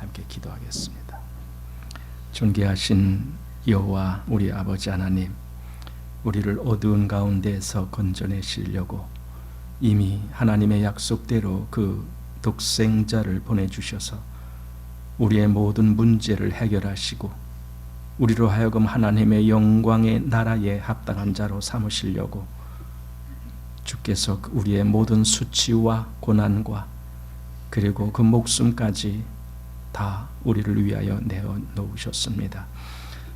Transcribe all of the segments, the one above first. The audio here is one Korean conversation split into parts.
함께 기도하겠습니다. 존귀하신 여호와 우리 아버지 하나님, 우리를 어두운 가운데에서 건져내시려고 이미 하나님의 약속대로 그 독생자를 보내주셔서 우리의 모든 문제를 해결하시고 우리로 하여금 하나님의 영광의 나라에 합당한 자로 삼으시려고 주께서 우리의 모든 수치와 고난과 그리고 그 목숨까지 다 우리를 위하여 내어놓으셨습니다.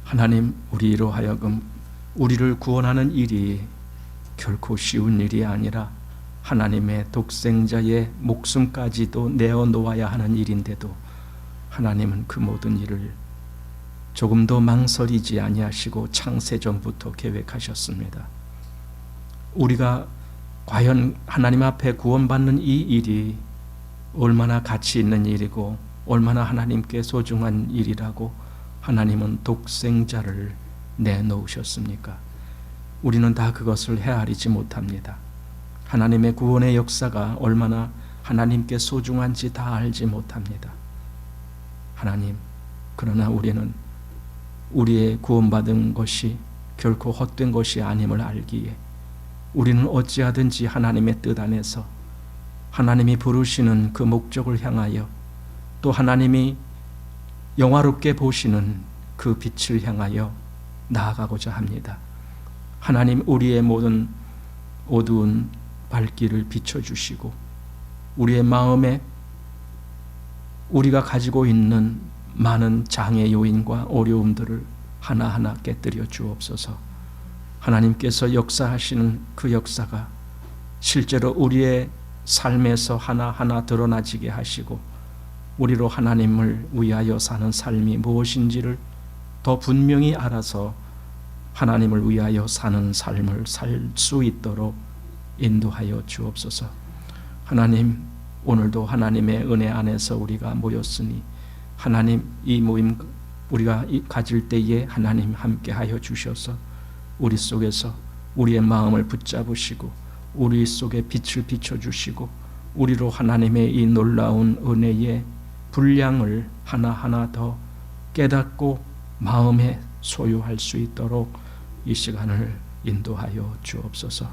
하나님, 우리로 하여금 우리를 구원하는 일이 결코 쉬운 일이 아니라 하나님의 독생자의 목숨까지도 내어놓아야 하는 일인데도 하나님은 그 모든 일을 조금도 망설이지 아니하시고 창세전부터 계획하셨습니다. 우리가 과연 하나님 앞에 구원받는 이 일이 얼마나 가치 있는 일이고 얼마나 하나님께 소중한 일이라고 하나님은 독생자를 내놓으셨습니까? 우리는 다 그것을 헤아리지 못합니다. 하나님의 구원의 역사가 얼마나 하나님께 소중한지 다 알지 못합니다. 하나님, 그러나 우리는 우리의 구원받은 것이 결코 헛된 것이 아님을 알기에 우리는 어찌하든지 하나님의 뜻 안에서 하나님이 부르시는 그 목적을 향하여 또 하나님이 영화롭게 보시는 그 빛을 향하여 나아가고자 합니다. 하나님, 우리의 모든 어두운 발길을 비춰주시고 우리의 마음에 우리가 가지고 있는 많은 장애 요인과 어려움들을 하나하나 깨뜨려 주옵소서. 하나님께서 역사하시는 그 역사가 실제로 우리의 삶에서 하나하나 드러나지게 하시고 우리로 하나님을 위하여 사는 삶이 무엇인지를 더 분명히 알아서 하나님을 위하여 사는 삶을 살 수 있도록 인도하여 주옵소서. 하나님, 오늘도 하나님의 은혜 안에서 우리가 모였으니 하나님, 이 모임 우리가 가질 때에 하나님 함께하여 주셔서 우리 속에서 우리의 마음을 붙잡으시고 우리 속에 빛을 비춰주시고 우리로 하나님의 이 놀라운 은혜의 분량을 하나하나 더 깨닫고 마음에 소유할 수 있도록 이 시간을 인도하여 주옵소서.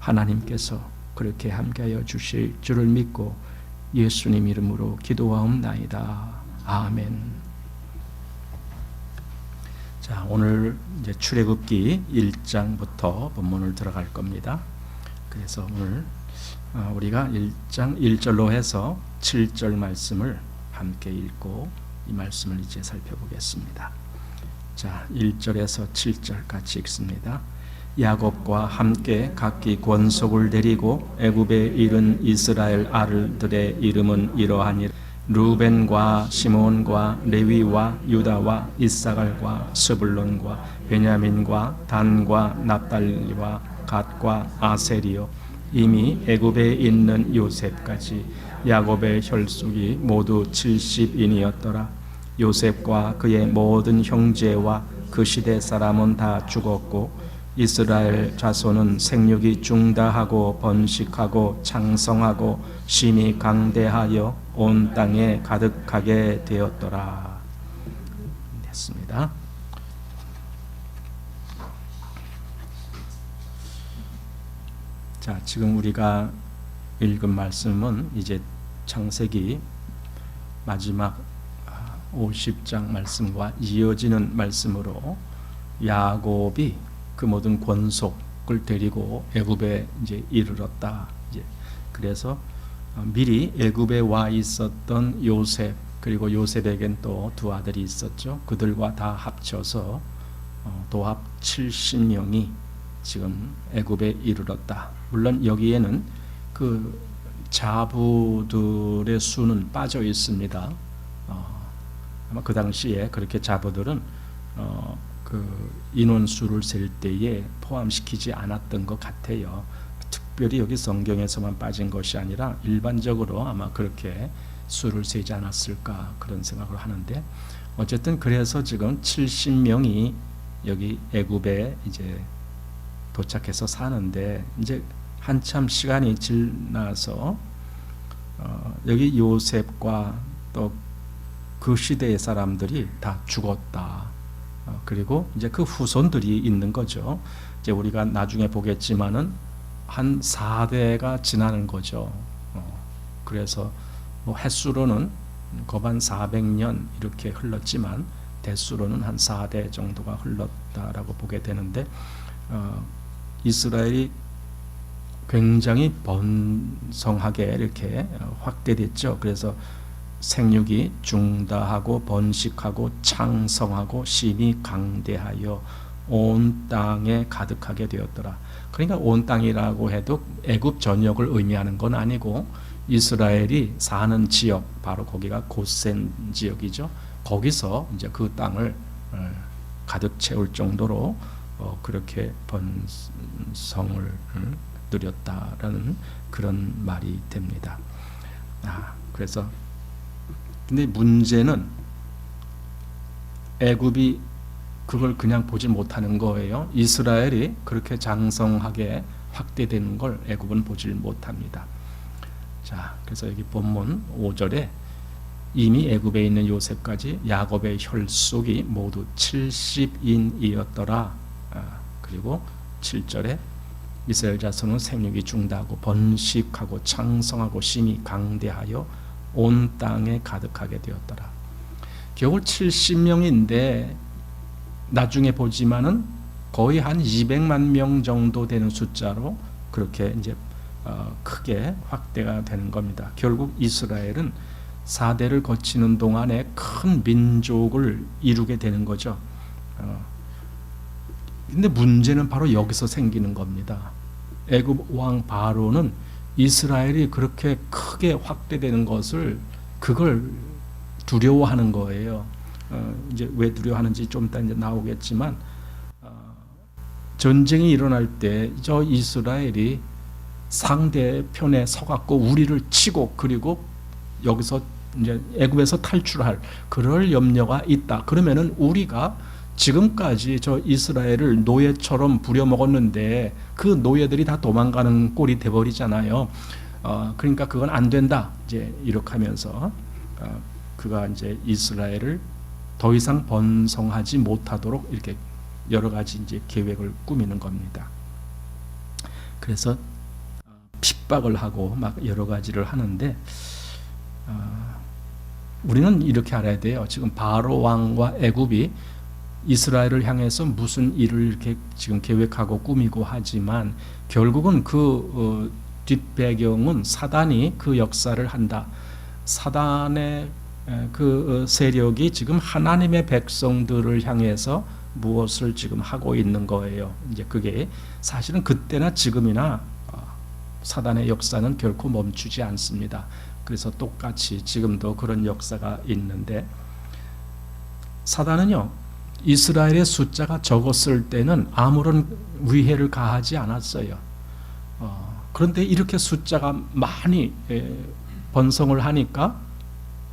하나님께서 그렇게 함께하여 주실 줄을 믿고 예수님 이름으로 기도하옵나이다. 아멘. 자, 오늘 이제 출애굽기 1장부터 본문을 들어갈 겁니다. 그래서 오늘 우리가 1장 1절로 해서 7절 말씀을 함께 읽고 이 말씀을 이제 살펴보겠습니다. 자, 1절에서 7절 같이 읽습니다. 야곱과 함께 각기 권속을 데리고 애굽에 이른 이스라엘 아들들의 이름은 이러하니라. 루벤과 시몬과 레위와 유다와 이사갈과 스불론과 베냐민과 단과 납달리와 갓과 아셀이요, 이미 애굽에 있는 요셉까지 야곱의 혈속이 모두 70인이었더라. 요셉과 그의 모든 형제와 그 시대 사람은 다 죽었고 이스라엘 자손은 생육이 중다하고 번식하고 창성하고 심히 강대하여 온 땅에 가득하게 되었더라. 됐습니다. 자, 지금 우리가 읽은 말씀은 이제 창세기 마지막 50장 말씀과 이어지는 말씀으로 야곱이 그 모든 권속을 데리고 애굽에 이제 이르렀다. 이제 그래서 미리 애굽에 와 있었던 요셉, 그리고 요셉에겐 또 두 아들이 있었죠. 그들과 다 합쳐서 도합 70명이 지금 애굽에 이르렀다. 물론 여기에는 그 자부들의 수는 빠져 있습니다. 아마 그 당시에 그렇게 자부들은 그 인원수를 셀 때에 포함시키지 않았던 것 같아요. 특별히 여기 성경에서만 빠진 것이 아니라 일반적으로 아마 그렇게 수를 세지 않았을까 그런 생각을 하는데, 어쨌든 그래서 지금 70명이 여기 애굽에 이제 도착해서 사는데, 이제 한참 시간이 지나서 여기 요셉과 또 그 시대의 사람들이 다 죽었다. 그리고 이제 그 후손들이 있는 거죠. 이제 우리가 나중에 보겠지만은 한 4대가 지나는 거죠. 그래서 뭐 횟수로는 거반 400년 이렇게 흘렀지만 대수로는 한 4대 정도가 흘렀다라고 보게 되는데, 이스라엘이 굉장히 번성하게 이렇게 확대됐죠. 그래서 생육이 중다하고 번식하고 창성하고 심히 강대하여 온 땅에 가득하게 되었더라. 그러니까 온 땅이라고 해도 애굽 전역을 의미하는 건 아니고 이스라엘이 사는 지역, 바로 거기가 고센 지역이죠. 거기서 이제 그 땅을 가득 채울 정도로 그렇게 번성을 누렸다라는 그런 말이 됩니다. 그래서 근데 문제는 애굽이 그걸 그냥 보지 못하는 거예요. 이스라엘이 그렇게 장성하게 확대되는 걸 애굽은 보질 못합니다. 자, 그래서 여기 본문 5절에 이미 애굽에 있는 요셉까지 야곱의 혈속이 모두 70인이었더라. 그리고 7절에 이스라엘 자손은 생육이 중다하고 번식하고 창성하고 심히 강대하여 온 땅에 가득하게 되었더라. 겨우 70명인데 나중에 보지만은 거의 한 200만 명 정도 되는 숫자로 그렇게 이제 크게 확대가 되는 겁니다. 결국 이스라엘은 4대를 거치는 동안에 큰 민족을 이루게 되는 거죠. 근데 문제는 바로 여기서 생기는 겁니다. 애굽 왕 바로는 이스라엘이 그렇게 크게 확대되는 것을 그걸 두려워하는 거예요. 이제 왜 두려워하는지 좀 이따 이제 나오겠지만, 전쟁이 일어날 때 저 이스라엘이 상대편에 서갖고 우리를 치고 그리고 여기서 이제 애굽에서 탈출할 그럴 염려가 있다. 그러면은 우리가 지금까지 저 이스라엘을 노예처럼 부려먹었는데 그 노예들이 다 도망가는 꼴이 돼버리잖아요. 그러니까 그건 안 된다. 이제 이렇게 하면서 그가 이제 이스라엘을 더 이상 번성하지 못하도록 이렇게 여러 가지 이제 계획을 꾸미는 겁니다. 그래서 핍박을 하고 막 여러 가지를 하는데, 우리는 이렇게 알아야 돼요. 지금 바로 왕과 애굽이 이스라엘을 향해서 무슨 일을 이렇게 지금 계획하고 꾸미고 하지만 결국은 그 뒷배경은 사단이 그 역사를 한다. 사단의 그 세력이 지금 하나님의 백성들을 향해서 무엇을 지금 하고 있는 거예요. 이제 그게 사실은 그때나 지금이나 사단의 역사는 결코 멈추지 않습니다. 그래서 똑같이 지금도 그런 역사가 있는데, 사단은요 이스라엘의 숫자가 적었을 때는 아무런 위해를 가하지 않았어요. 그런데 이렇게 숫자가 많이 번성을 하니까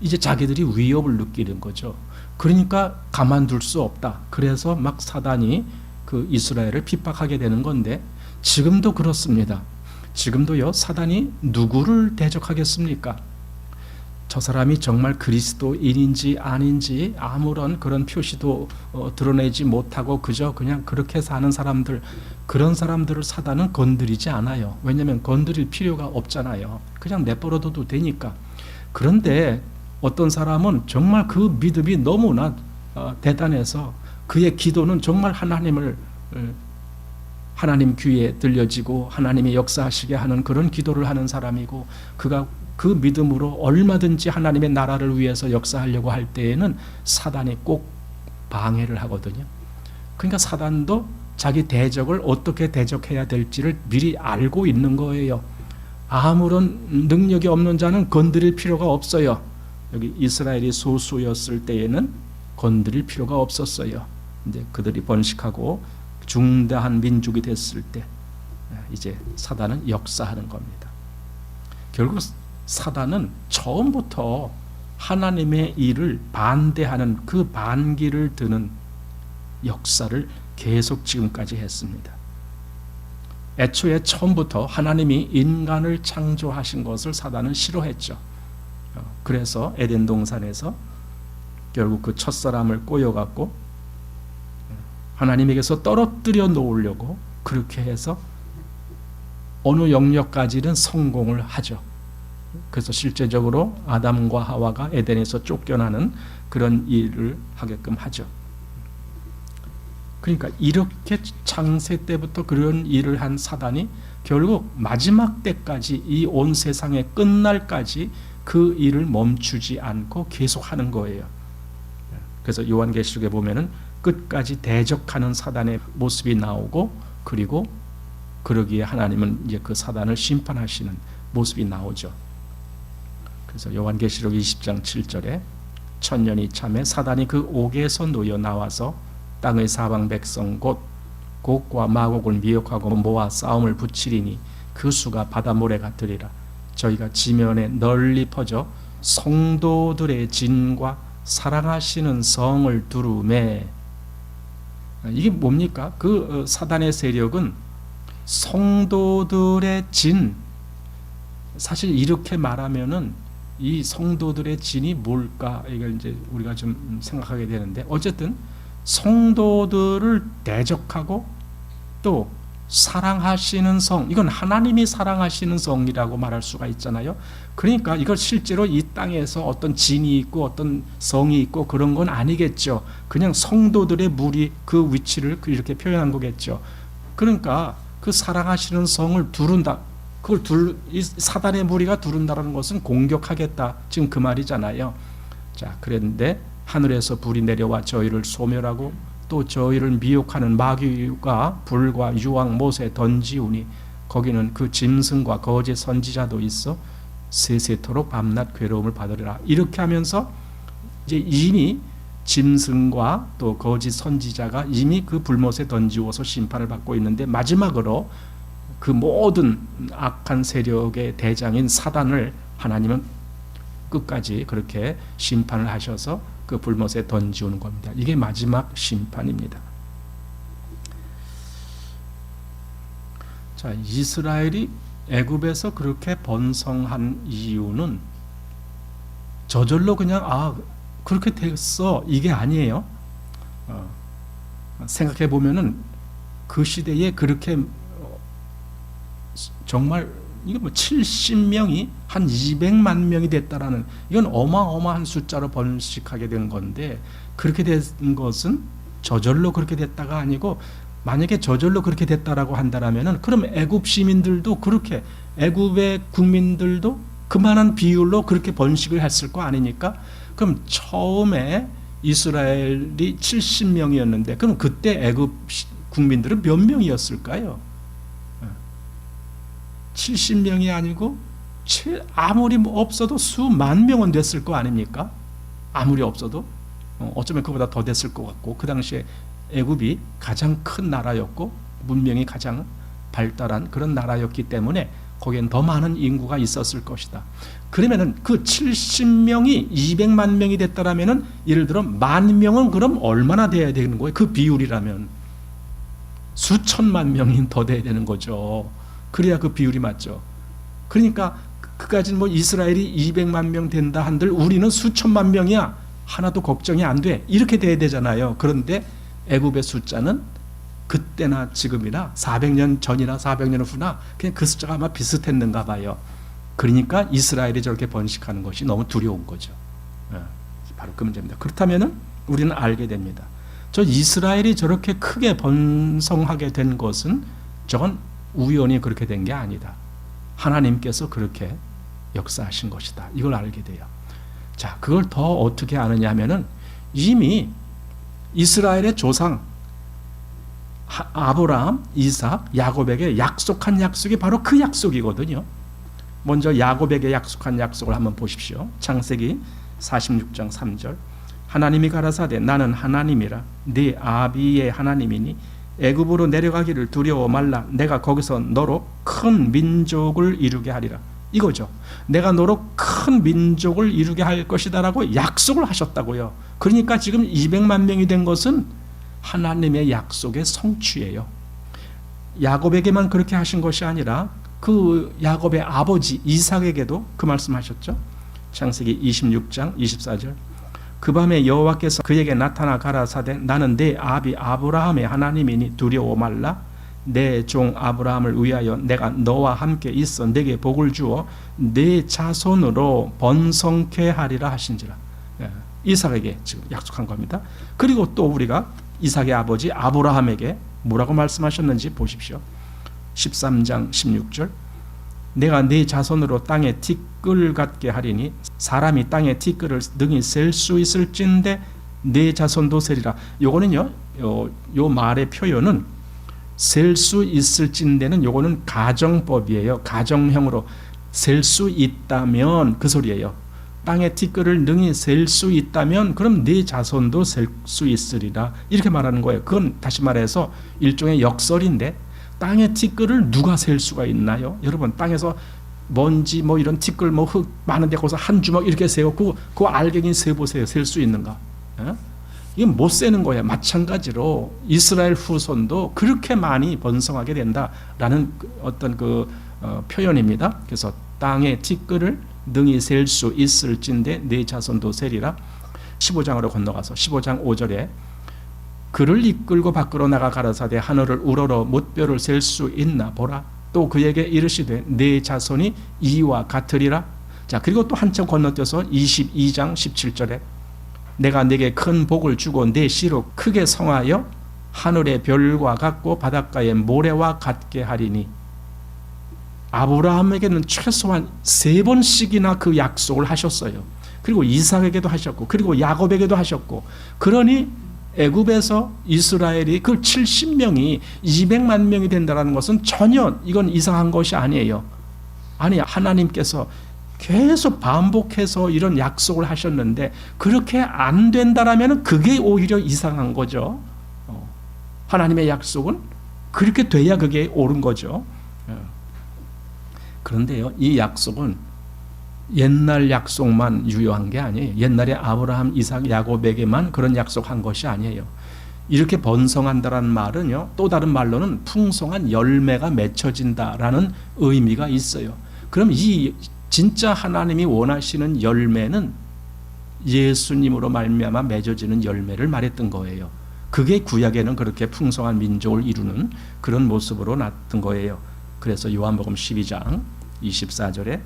이제 자기들이 위협을 느끼는 거죠. 그러니까 가만둘 수 없다. 그래서 막 사단이 그 이스라엘을 핍박하게 되는 건데, 지금도 그렇습니다. 지금도요 사단이 누구를 대적하겠습니까? 저 사람이 정말 그리스도인인지 아닌지 아무런 그런 표시도 드러내지 못하고 그저 그냥 그렇게 사는 사람들, 그런 사람들을 사단은 건드리지 않아요. 왜냐하면 건드릴 필요가 없잖아요. 그냥 내버려둬도 되니까. 그런데 어떤 사람은 정말 그 믿음이 너무나 대단해서 그의 기도는 정말 하나님 귀에 들려지고 하나님이 역사하시게 하는 그런 기도를 하는 사람이고, 그가 그 믿음으로 얼마든지 하나님의 나라를 위해서 역사하려고 할 때에는 사단이 꼭 방해를 하거든요. 그러니까 사단도 자기 대적을 어떻게 대적해야 될지를 미리 알고 있는 거예요. 아무런 능력이 없는 자는 건드릴 필요가 없어요. 여기 이스라엘이 소수였을 때에는 건드릴 필요가 없었어요. 이제 그들이 번식하고 중대한 민족이 됐을 때 이제 사단은 역사하는 겁니다. 결국 사단은 처음부터 하나님의 일을 반대하는 그 반기를 드는 역사를 계속 지금까지 했습니다. 애초에 처음부터 하나님이 인간을 창조하신 것을 사단은 싫어했죠. 그래서 에덴 동산에서 결국 그 첫사람을 꼬여갖고 하나님에게서 떨어뜨려 놓으려고 그렇게 해서 어느 영역까지는 성공을 하죠. 그래서 실제적으로 아담과 하와가 에덴에서 쫓겨나는 그런 일을 하게끔 하죠. 그러니까 이렇게 창세 때부터 그런 일을 한 사단이 결국 마지막 때까지, 이 온 세상의 끝날까지 그 일을 멈추지 않고 계속하는 거예요. 그래서 요한계시록에 보면은 끝까지 대적하는 사단의 모습이 나오고, 그리고 그러기에 하나님은 이제 그 사단을 심판하시는 모습이 나오죠. 그래서 요한계시록 20장 7절에 천년이 참에 사단이 그 옥에서 놓여 나와서 땅의 사방 백성 곧 곡과 마곡을 미혹하고 모아 싸움을 붙이리니 그 수가 바다 모래 같으리라. 저희가 지면에 널리 퍼져 성도들의 진과 사랑하시는 성을 두루매. 이게 뭡니까? 그 사단의 세력은 성도들의 진, 사실 이렇게 말하면은 이 성도들의 진이 뭘까? 이걸 이제 우리가 좀 생각하게 되는데, 어쨌든 성도들을 대적하고 또 사랑하시는 성, 이건 하나님이 사랑하시는 성이라고 말할 수가 있잖아요. 그러니까 이걸 실제로 이 땅에서 어떤 진이 있고 어떤 성이 있고 그런 건 아니겠죠. 그냥 성도들의 무리, 그 위치를 이렇게 표현한 거겠죠. 그러니까 그 사랑하시는 성을 두른다. 이 사단의 무리가 두른다는 것은 공격하겠다, 지금 그 말이잖아요. 자, 그런데 하늘에서 불이 내려와 저희를 소멸하고 또 저희를 미혹하는 마귀가 불과 유황 못에 던지우니 거기는 그 짐승과 거짓 선지자도 있어 세세토록 밤낮 괴로움을 받으리라. 이렇게 하면서 이제 이미 짐승과 또 거짓 선지자가 이미 그 불못에 던지워서 심판을 받고 있는데, 마지막으로 그 모든 악한 세력의 대장인 사단을 하나님은 끝까지 그렇게 심판을 하셔서 그 불못에 던지우는 겁니다. 이게 마지막 심판입니다. 자, 이스라엘이 애굽에서 그렇게 번성한 이유는 저절로 그냥 그렇게 됐어, 이게 아니에요. 생각해 보면은 그 시대에 그렇게 정말 이게 뭐 70명이 한 200만 명이 됐다라는, 이건 어마어마한 숫자로 번식하게 된 건데, 그렇게 된 것은 저절로 그렇게 됐다가 아니고, 만약에 저절로 그렇게 됐다라고 한다라면은 그럼 애굽 시민들도 그렇게, 애굽의 국민들도 그만한 비율로 그렇게 번식을 했을 거 아니니까. 그럼 처음에 이스라엘이 70명이었는데 그럼 그때 애굽 국민들은 몇 명이었을까요? 70명이 아니고 아무리 없어도 수만 명은 됐을 거 아닙니까? 아무리 없어도 어쩌면 그보다 더 됐을 것 같고, 그 당시에 애굽이 가장 큰 나라였고 문명이 가장 발달한 그런 나라였기 때문에 거기엔 더 많은 인구가 있었을 것이다. 그러면은 그 70명이 200만 명이 됐다라면은, 예를 들어 10,000명은 그럼 얼마나 돼야 되는 거예요? 그 비율이라면 수천만 명이 더 돼야 되는 거죠. 그래야 그 비율이 맞죠. 그러니까 그까지는 뭐 이스라엘이 200만 명 된다 한들 우리는 수천만 명이야, 하나도 걱정이 안 돼, 이렇게 돼야 되잖아요. 그런데 애굽의 숫자는 그때나 지금이나 400년 전이나 400년 후나 그냥 그 숫자가 아마 비슷했는가 봐요. 그러니까 이스라엘이 저렇게 번식하는 것이 너무 두려운 거죠. 바로 그 문제입니다. 그렇다면은 우리는 알게 됩니다. 저 이스라엘이 저렇게 크게 번성하게 된 것은 저건 우연히 그렇게 된 게 아니다. 하나님께서 그렇게 역사하신 것이다. 이걸 알게 돼요. 자, 그걸 더 어떻게 아느냐 하면은 이미 이스라엘의 조상 아브라함, 이삭, 야곱에게 약속한 약속이 바로 그 약속이거든요. 먼저 야곱에게 약속한 약속을 한번 보십시오. 창세기 46장 3절. 하나님이 가라사대 나는 하나님이라 네 아비의 하나님이니 애굽으로 내려가기를 두려워 말라. 내가 거기서 너로 큰 민족을 이루게 하리라. 이거죠. 내가 너로 큰 민족을 이루게 할 것이다라고 약속을 하셨다고요. 그러니까 지금 200만 명이 된 것은 하나님의 약속의 성취예요. 야곱에게만 그렇게 하신 것이 아니라 그 야곱의 아버지 이삭에게도 그 말씀하셨죠. 창세기 26장 24절. 그 밤에 여호와께서 그에게 나타나 가라사대 나는 내 아비 아브라함의 하나님이니 두려워 말라. 내 종 아브라함을 위하여 내가 너와 함께 있어 내게 복을 주어 내 자손으로 번성케 하리라 하신지라. 이삭에게 지금 약속한 겁니다. 그리고 또 우리가 이삭의 아버지 아브라함에게 뭐라고 말씀하셨는지 보십시오. 13장 16절 내가 네 자손으로 땅에 티끌 같게 하리니 사람이 땅에 티끌을 능히 셀 수 있을진데 네 자손도 세리라. 요거는요, 요 말의 표현은 셀 수 있을진데는 요거는 가정법이에요. 가정형으로 셀 수 있다면 그 소리예요. 땅의 티끌을 능히 셀 수 있다면 그럼 네 자손도 셀 수 있으리라. 이렇게 말하는 거예요. 그건 다시 말해서 일종의 역설인데 땅의 티끌을 누가 셀 수가 있나요? 여러분 땅에서 먼지 뭐 이런 티끌 뭐 흙 많은데 거기서 한 주먹 이렇게 세고 그 알갱이 세보세요. 셀 수 있는가? 이건 못 세는 거예요. 마찬가지로 이스라엘 후손도 그렇게 많이 번성하게 된다라는 어떤 표현입니다. 그래서 땅의 티끌을 능히 셀 수 있을진데 네 자손도 세리라. 15장으로 건너가서 15장 5절에 그를 이끌고 밖으로 나가 가라사대 하늘을 우러러 못뼈를 셀 수 있나 보라. 또 그에게 이르시되 네 자손이 이와 같으리라. 자, 그리고 또 한참 건너뛰어서 22장 17절에 내가 네게 큰 복을 주고 네 씨로 크게 성하여 하늘의 별과 같고 바닷가의 모래와 같게 하리니. 아브라함에게는 최소한 3번씩이나 그 약속을 하셨어요. 그리고 이삭에게도 하셨고 그리고 야곱에게도 하셨고, 그러니 애굽에서 이스라엘이 그 70명이 200만 명이 된다는 것은 전혀 이건 이상한 것이 아니에요. 아니, 하나님께서 계속 반복해서 이런 약속을 하셨는데 그렇게 안 된다라면 그게 오히려 이상한 거죠. 하나님의 약속은 그렇게 돼야 그게 옳은 거죠. 그런데요, 이 약속은 옛날 약속만 유효한 게 아니에요. 옛날에 아브라함, 이삭, 야곱에게만 그런 약속한 것이 아니에요. 이렇게 번성한다라는 말은요, 또 다른 말로는 풍성한 열매가 맺혀진다라는 의미가 있어요. 그럼 이 진짜 하나님이 원하시는 열매는 예수님으로 말미암아 맺어지는 열매를 말했던 거예요. 그게 구약에는 그렇게 풍성한 민족을 이루는 그런 모습으로 나왔던 거예요. 그래서 요한복음 12장 24절에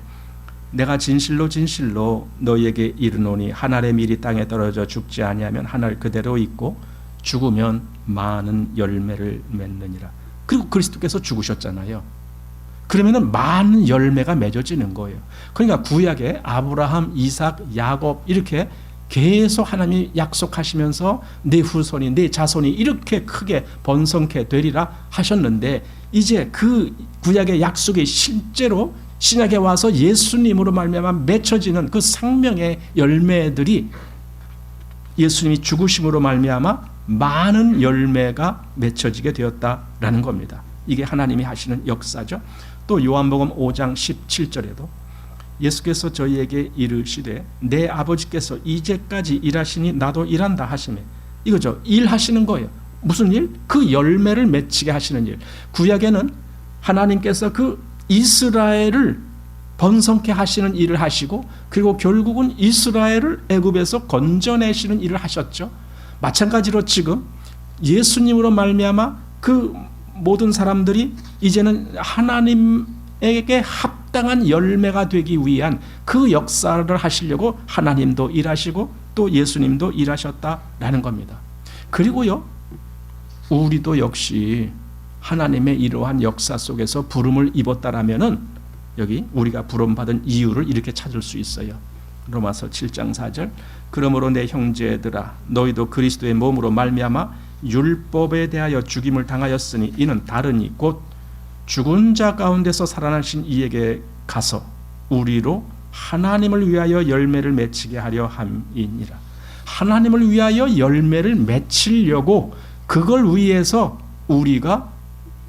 내가 진실로 진실로 너희에게 이르노니 한 알의 밀이 땅에 떨어져 죽지 아니하면 한 알 그대로 있고 죽으면 많은 열매를 맺느니라. 그리고 그리스도께서 죽으셨잖아요. 그러면은 많은 열매가 맺어지는 거예요. 그러니까 구약에 아브라함, 이삭, 야곱 이렇게 계속 하나님이 약속하시면서 내 후손이 내 자손이 이렇게 크게 번성케 되리라 하셨는데, 이제 그 구약의 약속이 실제로 신약에 와서 예수님으로 말미암아 맺혀지는 그 생명의 열매들이 예수님이 죽으심으로 말미암아 많은 열매가 맺혀지게 되었다라는 겁니다. 이게 하나님이 하시는 역사죠. 또 요한복음 5장 17절에도 예수께서 저희에게 이르시되 내 아버지께서 이제까지 일하시니 나도 일한다 하시며, 이거죠. 일하시는 거예요. 무슨 일? 그 열매를 맺히게 하시는 일. 구약에는 하나님께서 그 이스라엘을 번성케 하시는 일을 하시고, 그리고 결국은 이스라엘을 애굽에서 건져내시는 일을 하셨죠. 마찬가지로 지금 예수님으로 말미암아 그 모든 사람들이 이제는 하나님에게 합당한 열매가 되기 위한 그 역사를 하시려고 하나님도 일하시고 또 예수님도 일하셨다라는 겁니다. 그리고요, 우리도 역시 하나님의 이러한 역사 속에서 부름을 입었다라면은 여기 우리가 부름받은 이유를 이렇게 찾을 수 있어요. 로마서 7장 4절 그러므로 내 형제들아 너희도 그리스도의 몸으로 말미암아 율법에 대하여 죽임을 당하였으니 이는 다르니 곧 죽은 자 가운데서 살아나신 이에게 가서 우리로 하나님을 위하여 열매를 맺히게 하려 함이니라. 하나님을 위하여 열매를 맺히려고 그걸 위해서 우리가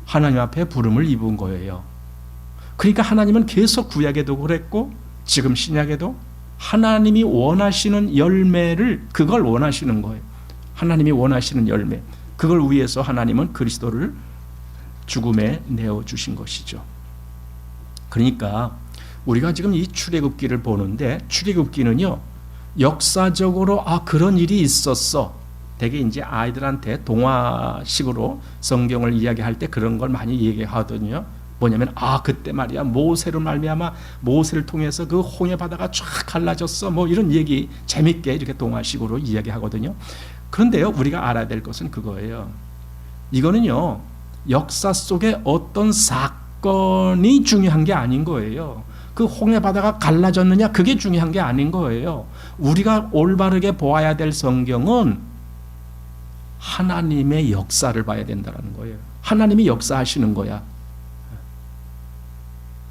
하나님 앞에 부름을 입은 거예요. 그러니까 하나님은 계속 구약에도 그랬고 지금 신약에도 하나님이 원하시는 열매를 그걸 원하시는 거예요. 하나님이 원하시는 열매, 그걸 위해서 하나님은 그리스도를 죽음에 내어주신 것이죠. 그러니까 우리가 지금 이 출애굽기를 보는데 출애굽기는요 역사적으로 그런 일이 있었어. 되게 이제 아이들한테 동화식으로 성경을 이야기할 때 그런 걸 많이 얘기하거든요. 뭐냐면 그때 말이야 모세를 말미암아 모세를 통해서 그 홍해 바다가 쫙 갈라졌어. 뭐 이런 얘기 재밌게 이렇게 동화식으로 이야기하거든요. 그런데요, 우리가 알아야 될 것은 그거예요. 이거는요, 역사 속에 어떤 사건이 중요한 게 아닌 거예요. 그 홍해 바다가 갈라졌느냐 그게 중요한 게 아닌 거예요. 우리가 올바르게 보아야 될 성경은 하나님의 역사를 봐야 된다는 거예요. 하나님이 역사하시는 거야.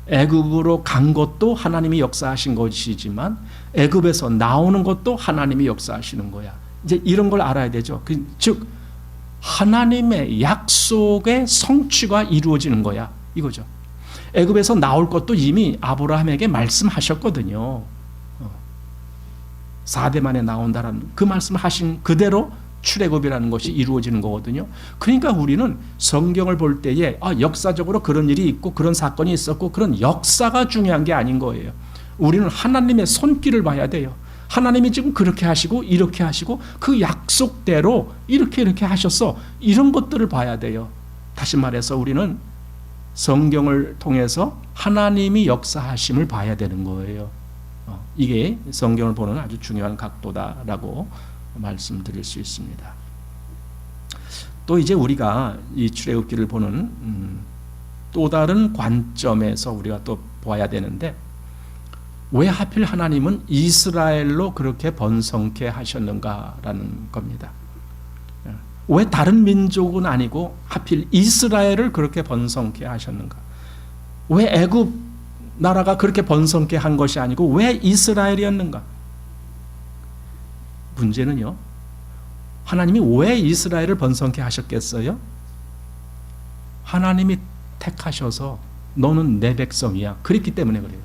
애굽으로 간 것도 하나님이 역사하신 것이지만 애굽에서 나오는 것도 하나님이 역사하시는 거야. 이제 이런 걸 알아야 되죠. 즉 하나님의 약속의 성취가 이루어지는 거야, 이거죠. 애굽에서 나올 것도 이미 아브라함에게 말씀하셨거든요. 4대 만에 나온다라는 그 말씀을 하신 그대로 출애굽이라는 것이 이루어지는 거거든요. 그러니까 우리는 성경을 볼 때에 역사적으로 그런 일이 있고 그런 사건이 있었고 그런 역사가 중요한 게 아닌 거예요. 우리는 하나님의 손길을 봐야 돼요. 하나님이 지금 그렇게 하시고 이렇게 하시고 그 약속대로 이렇게 하셨어. 이런 것들을 봐야 돼요. 다시 말해서 우리는 성경을 통해서 하나님이 역사하심을 봐야 되는 거예요. 이게 성경을 보는 아주 중요한 각도다라고 말씀드릴 수 있습니다. 또 이제 우리가 이 출애굽기를 보는 또 다른 관점에서 우리가 또 보아야 되는데, 왜 하필 하나님은 이스라엘로 그렇게 번성케 하셨는가라는 겁니다. 왜 다른 민족은 아니고 하필 이스라엘을 그렇게 번성케 하셨는가? 왜 애굽 나라가 그렇게 번성케 한 것이 아니고 왜 이스라엘이었는가? 문제는요, 하나님이 왜 이스라엘을 번성케 하셨겠어요? 하나님이 택하셔서 너는 내 백성이야. 그랬기 때문에 그래요.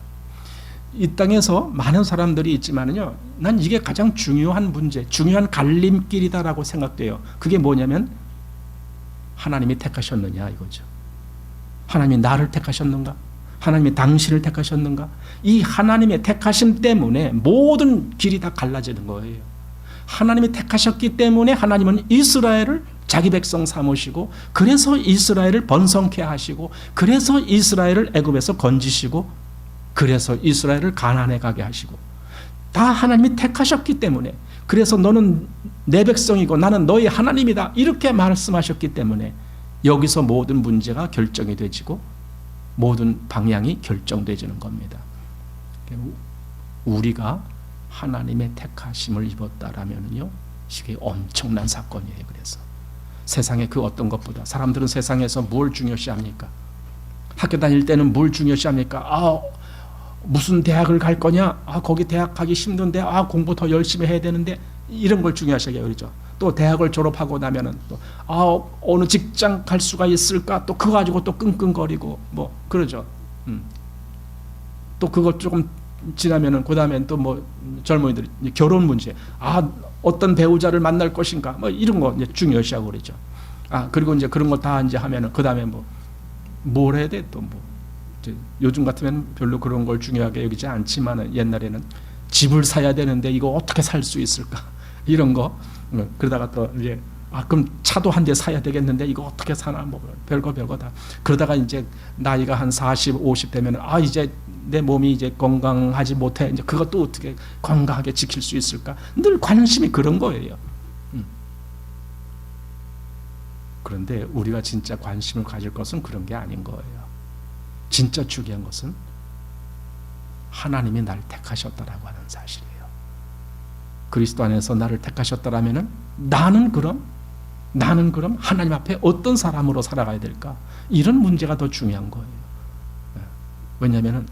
이 땅에서 많은 사람들이 있지만은요, 난 이게 가장 중요한 문제, 중요한 갈림길이다라고 생각돼요. 그게 뭐냐면 하나님이 택하셨느냐 이거죠. 하나님이 나를 택하셨는가? 하나님이 당신을 택하셨는가? 이 하나님의 택하심 때문에 모든 길이 다 갈라지는 거예요. 하나님이 택하셨기 때문에 하나님은 이스라엘을 자기 백성 삼으시고, 그래서 이스라엘을 번성케 하시고, 그래서 이스라엘을 애굽에서 건지시고, 그래서 이스라엘을 가나안에 가게 하시고, 다 하나님이 택하셨기 때문에, 그래서 너는 내 백성이고 나는 너희 하나님이다 이렇게 말씀하셨기 때문에 여기서 모든 문제가 결정이 되지고 모든 방향이 결정되지는 겁니다. 우리가 하나님의 택하심을 입었다라면요, 이게 엄청난 사건이에요. 그래서 세상의 그 어떤 것보다, 사람들은 세상에서 뭘 중요시합니까? 학교 다닐 때는 뭘 중요시합니까? 무슨 대학을 갈 거냐? 거기 대학 가기 힘든데, 공부 더 열심히 해야 되는데, 이런 걸 중요하시게 그러죠. 또 대학을 졸업하고 나면은 또 어느 직장 갈 수가 있을까? 또 그거 가지고 또 끙끙거리고 뭐 그러죠. 또 그거 조금 지나면은 그 다음엔 또 뭐 젊은이들 결혼 문제, 어떤 배우자를 만날 것인가? 뭐 이런 거 이제 중요시하고 그러죠. 그리고 이제 그런 거 다 이제 하면은 그 다음에 뭘 해야 돼? 또 요즘 같으면 별로 그런 걸 중요하게 여기지 않지만은 옛날에는 집을 사야 되는데 이거 어떻게 살 수 있을까? 이런 거. 그러다가 또 이제 그럼 차도 한 대 사야 되겠는데 이거 어떻게 사나? 뭐 별거 다. 그러다가 이제 나이가 한 40, 50 되면은 이제 내 몸이 이제 건강하지 못해. 이제 그것도 어떻게 건강하게 지킬 수 있을까? 늘 관심이 그런 거예요. 그런데 우리가 진짜 관심을 가질 것은 그런 게 아닌 거예요. 진짜 중요한 것은 하나님이 나를 택하셨다라고 하는 사실이에요. 그리스도 안에서 나를 택하셨다라면은 나는 그럼 하나님 앞에 어떤 사람으로 살아가야 될까? 이런 문제가 더 중요한 거예요. 왜냐하면은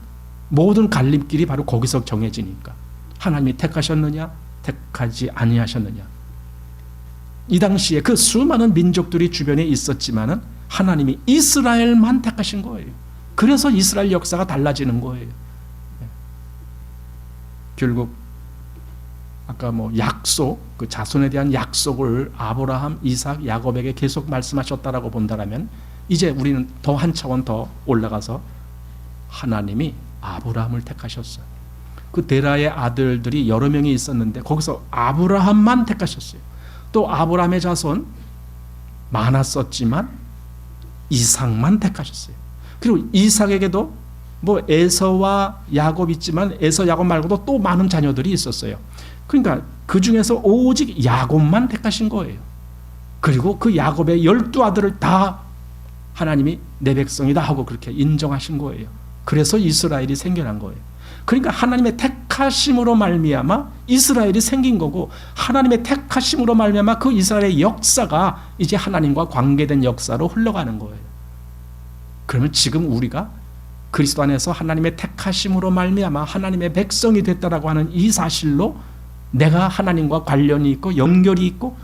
모든 갈림길이 바로 거기서 정해지니까. 하나님이 택하셨느냐, 택하지 아니하셨느냐. 이 당시에 그 수많은 민족들이 주변에 있었지만은 하나님이 이스라엘만 택하신 거예요. 그래서 이스라엘 역사가 달라지는 거예요. 결국 아까 약속, 그 자손에 대한 약속을 아브라함, 이삭, 야곱에게 계속 말씀하셨다라고 본다라면 이제 우리는 더 한 차원 더 올라가서 하나님이 아브라함을 택하셨어요. 그 데라의 아들들이 여러 명이 있었는데 거기서 아브라함만 택하셨어요. 또 아브라함의 자손 많았었지만 이삭만 택하셨어요. 그리고 이삭에게도 뭐 에서와 야곱 있지만 에서 야곱 말고도 또 많은 자녀들이 있었어요. 그러니까 그 중에서 오직 야곱만 택하신 거예요. 그리고 그 야곱의 12아들을 다 하나님이 내 백성이다 하고 그렇게 인정하신 거예요. 그래서 이스라엘이 생겨난 거예요. 그러니까 하나님의 택하심으로 말미암아 이스라엘이 생긴 거고, 하나님의 택하심으로 말미암아 그 이스라엘의 역사가 이제 하나님과 관계된 역사로 흘러가는 거예요. 그러면 지금 우리가 그리스도 안에서 하나님의 택하심으로 말미암아 하나님의 백성이 됐다라고 하는 이 사실로 내가 하나님과 관련이 있고 연결이 있고,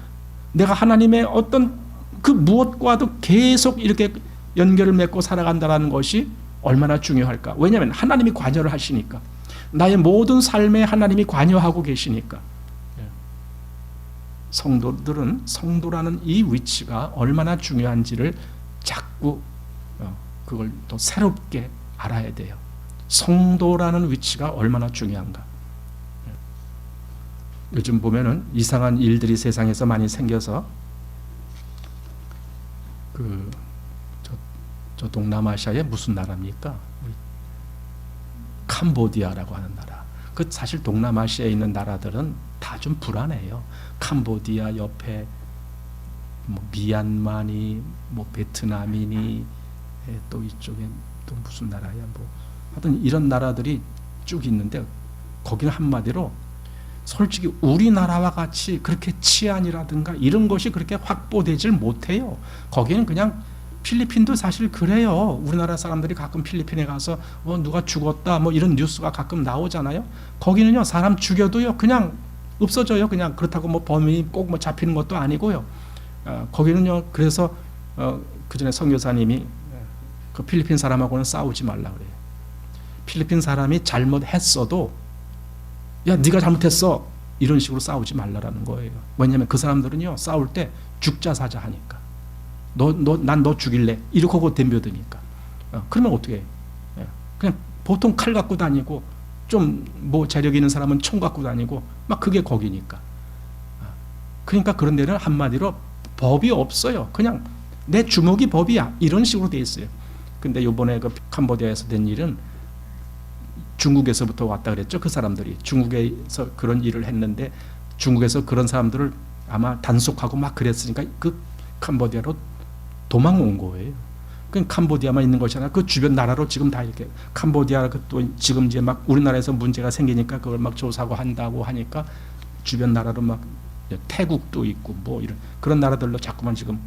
내가 하나님의 어떤 그 무엇과도 계속 이렇게 연결을 맺고 살아간다는 것이 얼마나 중요할까. 왜냐하면 하나님이 관여를 하시니까, 나의 모든 삶에 하나님이 관여하고 계시니까. 성도들은 성도라는 이 위치가 얼마나 중요한지를 자꾸 그걸 또 새롭게 알아야 돼요. 성도라는 위치가 얼마나 중요한가. 요즘 보면은 이상한 일들이 세상에서 많이 생겨서 저 동남아시아의 무슨 나라입니까? 캄보디아라고 하는 나라. 그 사실 동남아시아에 있는 나라들은 다 좀 불안해요. 캄보디아 옆에 뭐 미얀마니, 뭐 베트남이니, 또 이쪽에 또 무슨 나라야, 뭐 하여튼 이런 나라들이 쭉 있는데, 거기는 한마디로 솔직히 우리나라와 같이 그렇게 치안이라든가 이런 것이 그렇게 확보되질 못해요. 거기는 그냥, 필리핀도 사실 그래요. 우리나라 사람들이 가끔 필리핀에 가서 누가 죽었다 뭐 이런 뉴스가 가끔 나오잖아요. 거기는요, 사람 죽여도요 그냥 없어져요. 그냥. 그렇다고 뭐 범인이 꼭 뭐 잡히는 것도 아니고요. 거기는요, 그래서 그 전에 선교사님이 그 필리핀 사람하고는 싸우지 말라 그래요. 필리핀 사람이 잘못했어도 야 네가 잘못했어 이런 식으로 싸우지 말라라는 거예요. 왜냐하면 그 사람들은요, 싸울 때 죽자 사자 하니까, 난 너 죽일래 이렇게 하고 덤벼드니까. 그러면 어떻게 해? 그냥 보통 칼 갖고 다니고, 좀 뭐 재력 있는 사람은 총 갖고 다니고 막, 그게 거기니까. 그러니까 그런 데는 한마디로 법이 없어요. 그냥 내 주먹이 법이야 이런 식으로 돼 있어요. 근데 요번에 그 캄보디아에서 된 일은 중국에서부터 왔다 그랬죠. 그 사람들이 중국에서 그런 일을 했는데, 중국에서 그런 사람들을 아마 단속하고 막 그랬으니까 그 캄보디아로 도망온 거예요. 그 캄보디아만 있는 것이 아니라 그 주변 나라로 지금 다 이렇게, 캄보디아 또 지금 이제 막 우리나라에서 문제가 생기니까 그걸 막 조사하고 한다고 하니까 주변 나라로 막, 태국도 있고 뭐 이런 그런 나라들로 자꾸만 지금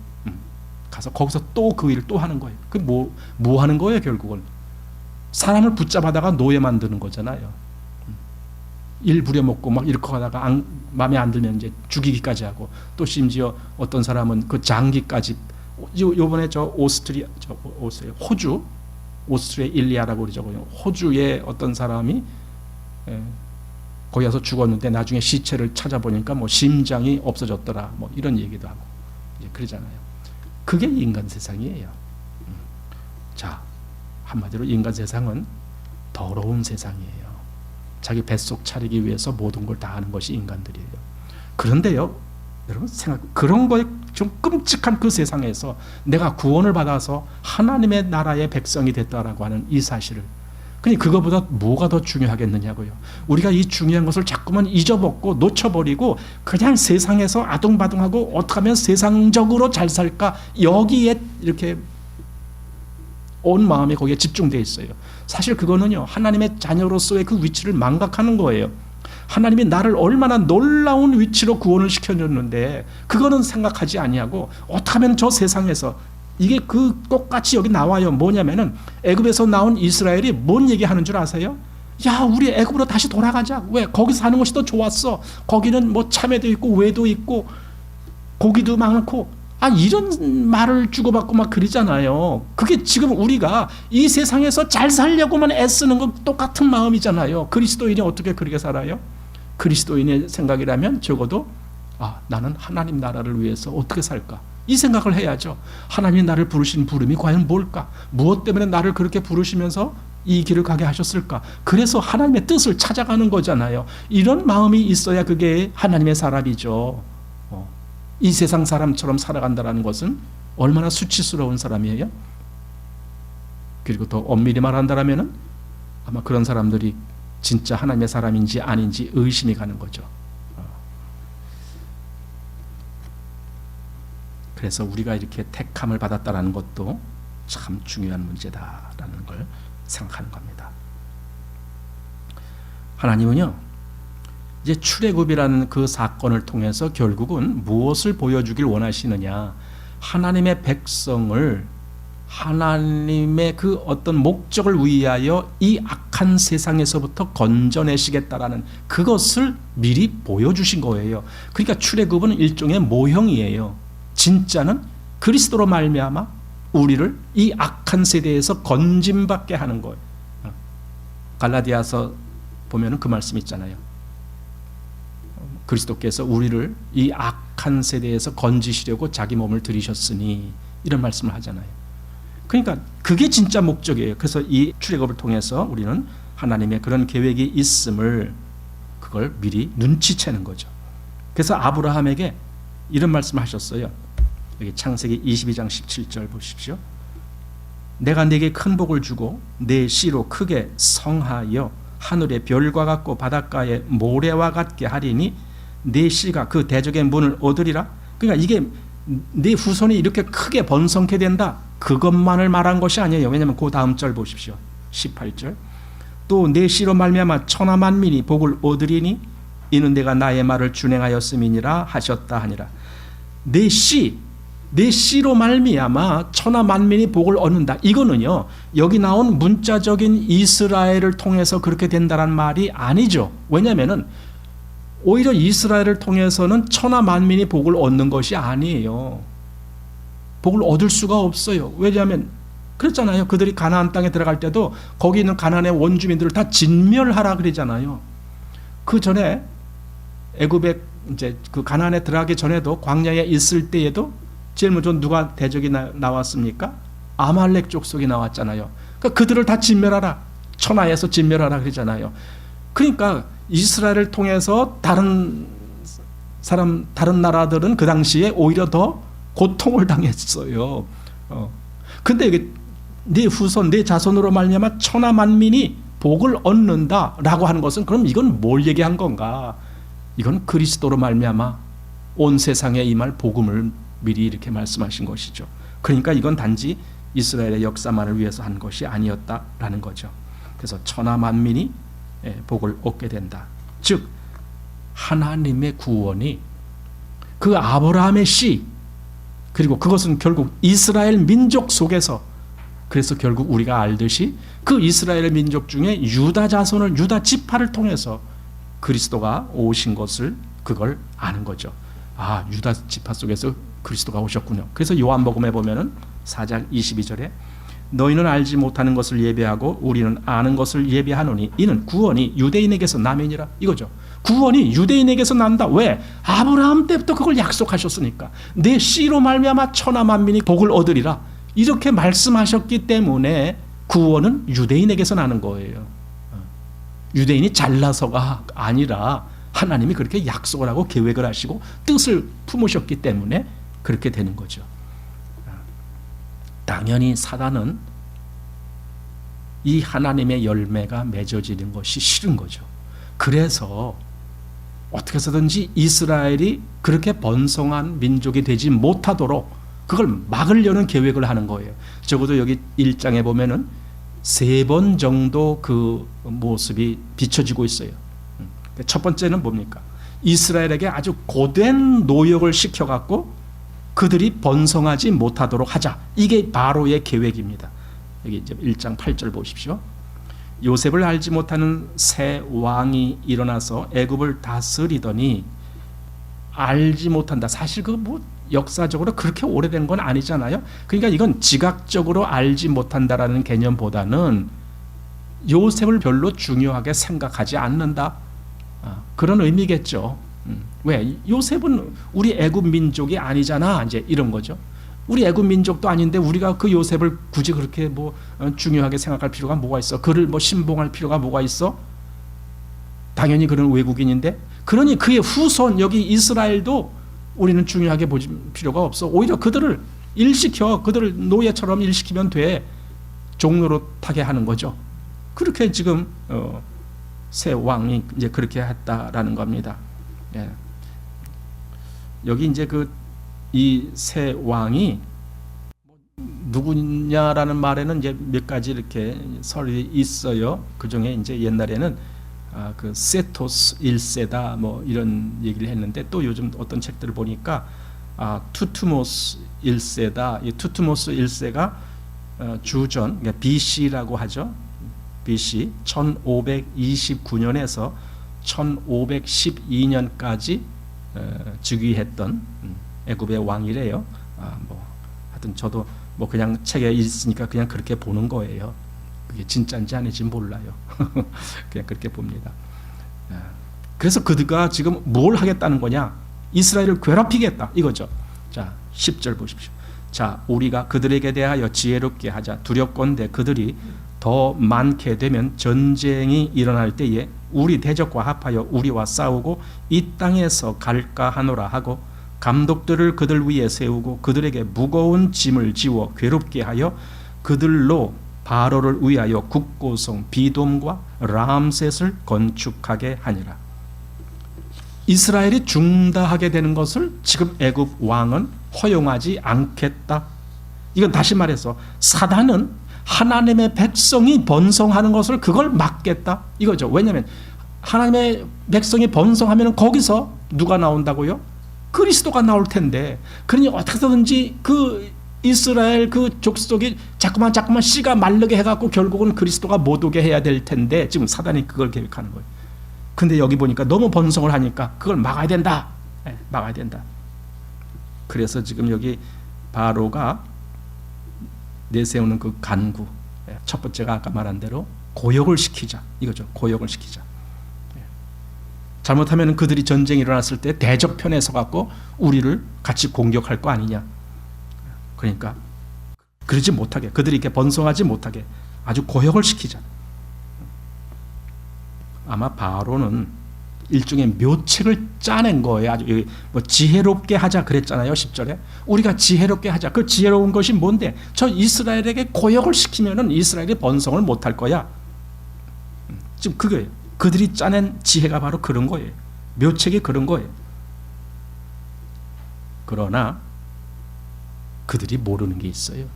가서 거기서 또 그 일을 또 하는 거예요. 그 뭐 하는 거예요? 결국은 사람을 붙잡아다가 노예 만드는 거잖아요. 일 부려먹고 막 이렇게 하다가 마음에 안 들면 이제 죽이기까지 하고, 또 심지어 어떤 사람은 그 장기까지. 요번에 호주, 오스트레일리아라고 그러죠. 호주의 어떤 사람이 거기 가서 죽었는데 나중에 시체를 찾아보니까 뭐 심장이 없어졌더라 뭐 이런 얘기도 하고 이제 그러잖아요. 그게 인간 세상이에요. 자, 한마디로 인간 세상은 더러운 세상이에요. 자기 뱃속 차리기 위해서 모든 걸 다 하는 것이 인간들이에요. 그런데요, 여러분 그런 거에 좀 끔찍한 그 세상에서 내가 구원을 받아서 하나님의 나라의 백성이 됐다라고 하는 이 사실을, 그러니까 그거보다 뭐가 더 중요하겠느냐고요. 우리가 이 중요한 것을 자꾸만 잊어먹고 놓쳐버리고 그냥 세상에서 아둥바둥하고 어떻게 하면 세상적으로 잘 살까, 여기에 이렇게 온 마음이 거기에 집중되어 있어요. 사실 그거는요, 하나님의 자녀로서의 그 위치를 망각하는 거예요. 하나님이 나를 얼마나 놀라운 위치로 구원을 시켜줬는데 그거는 생각하지 아니하고, 어떻게 하면 저 세상에서 이게 그 똑같이 여기 나와요. 뭐냐면은 애굽에서 나온 이스라엘이 뭔 얘기하는 줄 아세요? 야, 우리 애굽으로 다시 돌아가자. 왜? 거기서 사는 것이 더 좋았어. 거기는 뭐 참외도 있고 외도 있고 고기도 많고, 이런 말을 주고받고 막 그러잖아요. 그게 지금 우리가 이 세상에서 잘 살려고만 애쓰는 건 똑같은 마음이잖아요. 그리스도인이 어떻게 그렇게 살아요? 그리스도인의 생각이라면 적어도 나는 하나님 나라를 위해서 어떻게 살까? 이 생각을 해야죠. 하나님이 나를 부르신 부름이 과연 뭘까? 무엇 때문에 나를 그렇게 부르시면서 이 길을 가게 하셨을까? 그래서 하나님의 뜻을 찾아가는 거잖아요. 이런 마음이 있어야 그게 하나님의 사람이죠. 이 세상 사람처럼 살아간다는 것은 얼마나 수치스러운 사람이에요. 그리고 더 엄밀히 말한다면 아마 그런 사람들이 진짜 하나님의 사람인지 아닌지 의심이 가는 거죠. 그래서 우리가 이렇게 택함을 받았다는 것도 참 중요한 문제다라는 걸 생각하는 겁니다. 하나님은요, 이제 출애굽이라는 그 사건을 통해서 결국은 무엇을 보여주길 원하시느냐? 하나님의 백성을 하나님의 그 어떤 목적을 위하여 이 악한 세상에서부터 건져내시겠다라는 그것을 미리 보여주신 거예요. 그러니까 출애굽은 일종의 모형이에요. 진짜는 그리스도로 말미암아 우리를 이 악한 세대에서 건짐받게 하는 거예요. 갈라디아서 보면은 그 말씀 있잖아요. 그리스도께서 우리를 이 악한 세대에서 건지시려고 자기 몸을 들이셨으니, 이런 말씀을 하잖아요. 그러니까 그게 진짜 목적이에요. 그래서 이 출애굽을 통해서 우리는 하나님의 그런 계획이 있음을 그걸 미리 눈치채는 거죠. 그래서 아브라함에게 이런 말씀을 하셨어요. 여기 창세기 22장 17절 보십시오. 내가 네게 큰 복을 주고 네 씨로 크게 성하여 하늘의 별과 같고 바닷가의 모래와 같게 하리니 네 씨가 그 대적의 문을 얻으리라. 그러니까 이게 네 후손이 이렇게 크게 번성케 된다, 그것만을 말한 것이 아니에요. 왜냐하면 그 다음 절 보십시오. 18절. 또 내 씨로 말미암아 천하 만민이 복을 얻으리니 이는 내가 나의 말을 준행하였음이니라 하셨다 하니라. 내 씨로 말미암아 천하 만민이 복을 얻는다. 이거는요, 여기 나온 문자적인 이스라엘을 통해서 그렇게 된다는 말이 아니죠. 왜냐하면은 오히려 이스라엘을 통해서는 천하 만민이 복을 얻는 것이 아니에요. 복을 얻을 수가 없어요. 왜냐하면 그랬잖아요. 그들이 가나안 땅에 들어갈 때도 거기 있는 가나안의 원주민들을 다 진멸하라 그러잖아요. 그 전에 애굽에 이제 그 가나안에 들어가기 전에도 광야에 있을 때에도 제일 먼저 누가 대적이 나왔습니까? 아말렉 족속이 나왔잖아요. 그러니까 그들을 다 진멸하라, 천하에서 진멸하라 그러잖아요. 그러니까 이스라엘을 통해서 다른 나라들은 그 당시에 오히려 더 고통을 당했어요. 근데 이게 네 후손, 네 자손으로 말미암아 천하 만민이 복을 얻는다라고 하는 것은 그럼 이건 뭘 얘기한 건가? 이건 그리스도로 말미암아 온 세상에 임할 복음을 미리 이렇게 말씀하신 것이죠. 그러니까 이건 단지 이스라엘의 역사만을 위해서 한 것이 아니었다라는 거죠. 그래서 천하 만민이 복을 얻게 된다. 즉 하나님의 구원이 그 아브라함의 씨, 그리고 그것은 결국 이스라엘 민족 속에서, 그래서 결국 우리가 알듯이 그 이스라엘 민족 중에 유다 자손을, 유다 지파를 통해서 그리스도가 오신 것을 그걸 아는 거죠. 아, 유다 지파 속에서 그리스도가 오셨군요. 그래서 요한복음에 보면은 4장 22절에 너희는 알지 못하는 것을 예배하고 우리는 아는 것을 예배하노니 이는 구원이 유대인에게서 남이니라, 이거죠. 구원이 유대인에게서 난다. 왜? 아브라함 때부터 그걸 약속하셨으니까. 내 씨로 말미암아 천하 만민이 복을 얻으리라, 이렇게 말씀하셨기 때문에 구원은 유대인에게서 나는 거예요. 유대인이 잘나서가 아니라 하나님이 그렇게 약속을 하고 계획을 하시고 뜻을 품으셨기 때문에 그렇게 되는 거죠. 당연히 사단은 이 하나님의 열매가 맺어지는 것이 싫은 거죠. 그래서 어떻게 해서든지 이스라엘이 그렇게 번성한 민족이 되지 못하도록 그걸 막으려는 계획을 하는 거예요. 적어도 여기 1장에 보면은 3번 정도 그 모습이 비춰지고 있어요. 첫 번째는 뭡니까? 이스라엘에게 아주 고된 노역을 시켜갖고 그들이 번성하지 못하도록 하자. 이게 바로의 계획입니다. 여기 이제 1장 8절 보십시오. 요셉을 알지 못하는 새 왕이 일어나서 애굽을 다스리더니, 알지 못한다. 사실 그 뭐 역사적으로 그렇게 오래된 건 아니잖아요. 그러니까 이건 지각적으로 알지 못한다라는 개념보다는 요셉을 별로 중요하게 생각하지 않는다, 그런 의미겠죠. 왜? 요셉은 우리 애굽 민족이 아니잖아, 이제 이런 거죠. 우리 애굽 민족도 아닌데 우리가 그 요셉을 굳이 그렇게 뭐 중요하게 생각할 필요가 뭐가 있어? 그를 뭐 신봉할 필요가 뭐가 있어? 당연히 그런 외국인인데, 그러니 그의 후손 여기 이스라엘도 우리는 중요하게 볼 필요가 없어. 오히려 그들을 일시켜, 그들을 노예처럼 일시키면 돼. 종로로 타게 하는 거죠. 그렇게 지금 새 왕이 이제 그렇게 했다라는 겁니다. 예. 여기 이제 이 새 왕이 누구냐라는 말에는 이제 몇 가지 이렇게 설이 있어요. 그 중에 이제 옛날에는 그 세토스 1세다 뭐 이런 얘기를 했는데, 또 요즘 어떤 책들을 보니까 투투모스 1세다. 이 투투모스 1세가 주전, 그러니까 BC라고 하죠. BC 1529년에서 1512년까지 즉위했던 애굽의 왕이래요. 뭐 하여튼 저도 뭐 그냥 책에 있으니까 그냥 그렇게 보는 거예요. 그게 진짜인지 아닌지 몰라요. 그냥 그렇게 봅니다. 그래서 그들가 지금 뭘 하겠다는 거냐? 이스라엘을 괴롭히겠다 이거죠. 자, 10절 보십시오. 자, 우리가 그들에게 대하여 지혜롭게 하자. 두렵건대 그들이 더 많게 되면 전쟁이 일어날 때에 우리 대적과 합하여 우리와 싸우고 이 땅에서 갈까 하노라 하고, 감독들을 그들 위에 세우고 그들에게 무거운 짐을 지워 괴롭게 하여 그들로 바로를 위하여 국고성 비돔과 람셋을 건축하게 하니라. 이스라엘이 중다하게 되는 것을 지금 애굽 왕은 허용하지 않겠다. 이건 다시 말해서 사단은 하나님의 백성이 번성하는 것을 그걸 막겠다 이거죠. 왜냐하면 하나님의 백성이 번성하면 거기서 누가 나온다고요? 그리스도가 나올 텐데, 그러니 어떻게든지 그 이스라엘 그 족속이 자꾸만 씨가 마르게 해갖고 결국은 그리스도가 못 오게 해야 될 텐데, 지금 사단이 그걸 계획하는 거예요. 근데 여기 보니까 너무 번성을 하니까 그걸 막아야 된다. 네, 막아야 된다. 그래서 지금 여기 바로가 내세우는 그 간구, 첫 번째가 아까 말한 대로 고역을 시키자 이거죠. 고역을 시키자. 잘못하면 그들이 전쟁이 일어났을 때 대적편에 서갖고 우리를 같이 공격할 거 아니냐. 그러니까 그러지 못하게, 그들이 이렇게 번성하지 못하게 아주 고역을 시키자. 아마 바로는 일종의 묘책을 짜낸 거예요. 아주 뭐 지혜롭게 하자 그랬잖아요. 10절에 우리가 지혜롭게 하자. 그 지혜로운 것이 뭔데? 저 이스라엘에게 고역을 시키면은 이스라엘이 번성을 못할 거야. 지금 그거예요. 그들이 짜낸 지혜가 바로 그런 거예요. 묘책이 그런 거예요. 그러나 그들이 모르는 게 있어요.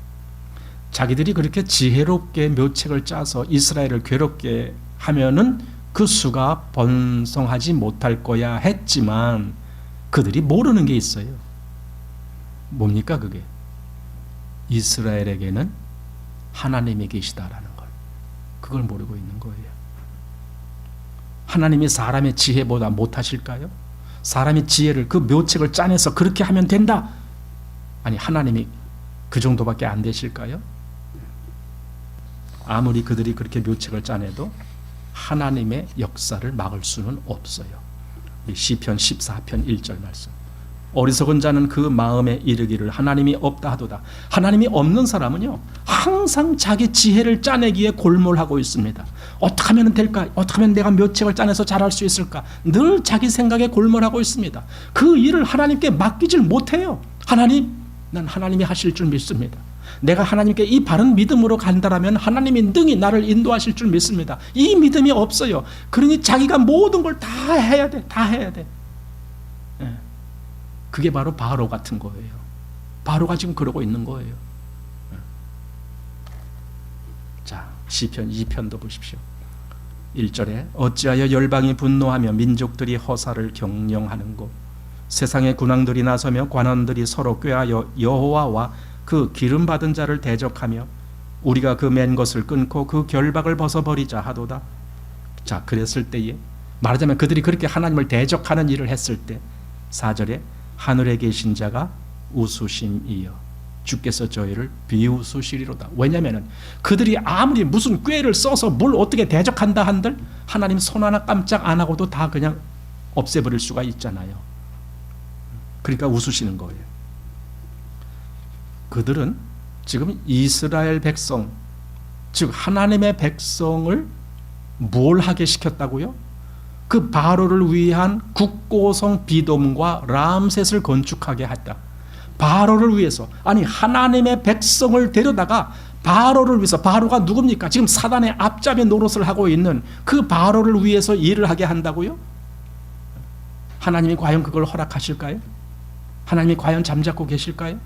자기들이 그렇게 지혜롭게 묘책을 짜서 이스라엘을 괴롭게 하면은 그 수가 번성하지 못할 거야 했지만, 그들이 모르는 게 있어요. 뭡니까 그게? 이스라엘에게는 하나님이 계시다라는 걸. 그걸 모르고 있는 거예요. 하나님이 사람의 지혜보다 못하실까요? 사람의 지혜를, 그 묘책을 짜내서 그렇게 하면 된다. 아니, 하나님이 그 정도밖에 안 되실까요? 아무리 그들이 그렇게 묘책을 짜내도 하나님의 역사를 막을 수는 없어요. 시편 14편 1절 말씀. 어리석은 자는 그 마음에 이르기를 하나님이 없다 하도다. 하나님이 없는 사람은요, 항상 자기 지혜를 짜내기에 골몰하고 있습니다. 어떻게 하면 될까? 어떻게 하면 내가 묘책을 짜내서 잘할 수 있을까? 늘 자기 생각에 골몰하고 있습니다. 그 일을 하나님께 맡기질 못해요. 하나님, 난 하나님이 하실 줄 믿습니다. 내가 하나님께 이 바른 믿음으로 간다라면 하나님이 능히 나를 인도하실 줄 믿습니다. 이 믿음이 없어요. 그러니 자기가 모든 걸 다 해야 돼. 다 해야 돼. 그게 바로 바로 같은 거예요. 바로가 지금 그러고 있는 거예요. 자, 시편 2편도 보십시오. 1절에 어찌하여 열방이 분노하며 민족들이 허사를 경영하는고, 세상의 군왕들이 나서며 관원들이 서로 꾀하여 여호와와 그 기름 받은 자를 대적하며 우리가 그 맨 것을 끊고 그 결박을 벗어버리자 하도다. 자, 그랬을 때에 말하자면 그들이 그렇게 하나님을 대적하는 일을 했을 때 4절에 하늘에 계신 자가 웃으심이여 주께서 저희를 비웃으시리로다. 왜냐하면 그들이 아무리 무슨 꾀를 써서 뭘 어떻게 대적한다 한들 하나님 손 하나 깜짝 안 하고도 다 그냥 없애버릴 수가 있잖아요. 그러니까 웃으시는 거예요. 그들은 지금 이스라엘 백성, 즉 하나님의 백성을 뭘 하게 시켰다고요? 그 바로를 위한 국고성 비돔과 람셋을 건축하게 했다. 바로를 위해서, 아니 하나님의 백성을 데려다가 바로를 위해서, 바로가 누굽니까? 지금 사단의 앞잡이 노릇을 하고 있는 그 바로를 위해서 일을 하게 한다고요? 하나님이 과연 그걸 허락하실까요? 하나님이 과연 잠자코 계실까요?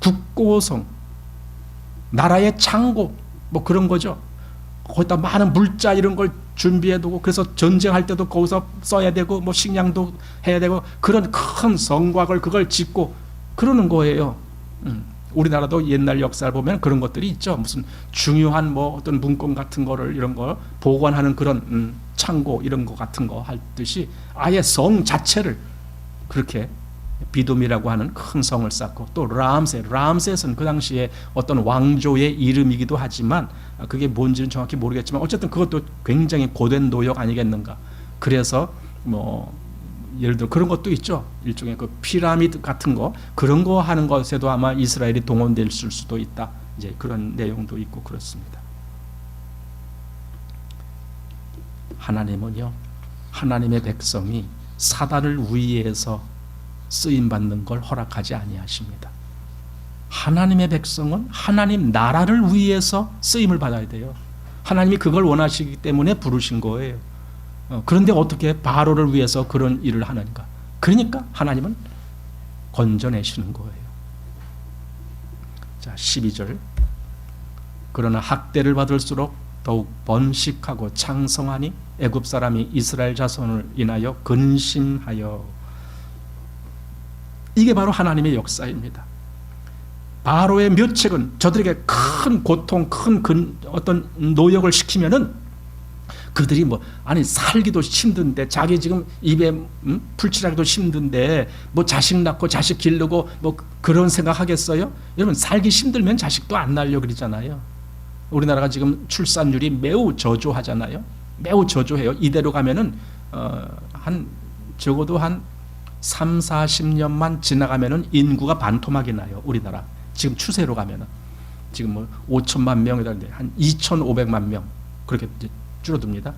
국고성, 나라의 창고, 뭐 그런 거죠. 거기다 많은 물자 이런 걸 준비해두고, 그래서 전쟁할 때도 거기서 써야 되고, 뭐 식량도 해야 되고, 그런 큰 성곽을 그걸 짓고 그러는 거예요. 우리나라도 옛날 역사를 보면 그런 것들이 있죠. 무슨 중요한 뭐 어떤 문건 같은 거를 이런 걸 보관하는 그런 창고 이런 거 같은 거 할 듯이 아예 성 자체를 그렇게 비돔이라고 하는 큰 성을 쌓고, 또 람셋은 그 당시에 어떤 왕조의 이름이기도 하지만 그게 뭔지는 정확히 모르겠지만 어쨌든 그것도 굉장히 고된 노역 아니겠는가. 그래서 뭐 예를 들어 그런 것도 있죠. 일종의 그 피라미드 같은 거, 그런 거 하는 것에도 아마 이스라엘이 동원될 수도 있다. 이제 그런 내용도 있고 그렇습니다. 하나님은요, 하나님의 백성이 사단을 위해서 쓰임 받는 걸 허락하지 아니하십니다. 하나님의 백성은 하나님 나라를 위해서 쓰임을 받아야 돼요. 하나님이 그걸 원하시기 때문에 부르신 거예요. 그런데 어떻게 바로를 위해서 그런 일을 하는가? 그러니까 하나님은 건져내시는 거예요. 자, 12절. 그러나 학대를 받을수록 더욱 번식하고 창성하니 애굽 사람이 이스라엘 자손을 인하여 근심하여. 이게 바로 하나님의 역사입니다. 바로의 묘책은 저들에게 큰 고통, 큰 어떤 노역을 시키면은 그들이 뭐 아니 살기도 힘든데, 자기 지금 입에 풀칠하기도 힘든데 뭐 자식 낳고 자식 기르고 뭐 그런 생각 하겠어요? 여러분, 살기 힘들면 자식도 안 낳으려고 그러잖아요. 우리나라가 지금 출산율이 매우 저조하잖아요. 매우 저조해요. 이대로 가면은 한 적어도 한 3, 40년만 지나가면은 인구가 반토막이 나요. 우리나라 지금 추세로 가면은 지금 뭐 5천만 명이라는데 한 2,500만 명 그렇게 줄어듭니다.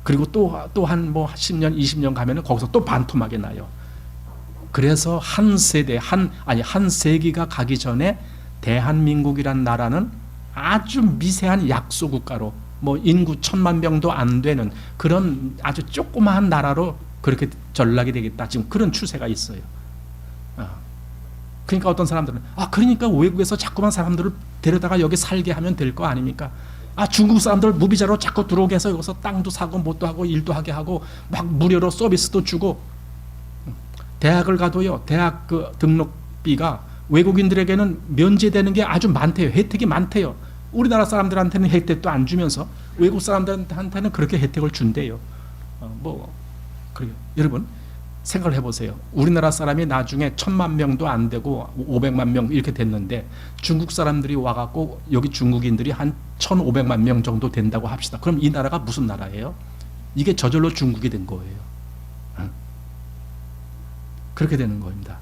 그리고 또 한 뭐 10년, 20년 가면은 거기서 또 반토막이 나요. 그래서 한 세기가 가기 전에 대한민국이란 나라는 아주 미세한 약소 국가로, 뭐 인구 1,000만 명도 안 되는 그런 아주 조그마한 나라로 그렇게 전락이 되겠다. 지금 그런 추세가 있어요. 그러니까 어떤 사람들은 그러니까 외국에서 자꾸만 사람들을 데려다가 여기 살게 하면 될 거 아닙니까? 중국 사람들 무비자로 자꾸 들어오게 해서 여기서 땅도 사고 뭣도 하고 일도 하게 하고 막 무료로 서비스도 주고, 대학을 가도요, 대학 그 등록비가 외국인들에게는 면제되는 게 아주 많대요. 혜택이 많대요. 우리나라 사람들한테는 혜택도 안 주면서 외국 사람들한테는 그렇게 혜택을 준대요. 그래요. 여러분 생각을 해보세요. 우리나라 사람이 나중에 1,000만 명도 안 되고 500만 명 이렇게 됐는데, 중국 사람들이 와갖고 여기 중국인들이 한 1,500만 명 정도 된다고 합시다. 그럼 이 나라가 무슨 나라예요? 이게 저절로 중국이 된 거예요. 그렇게 되는 겁니다.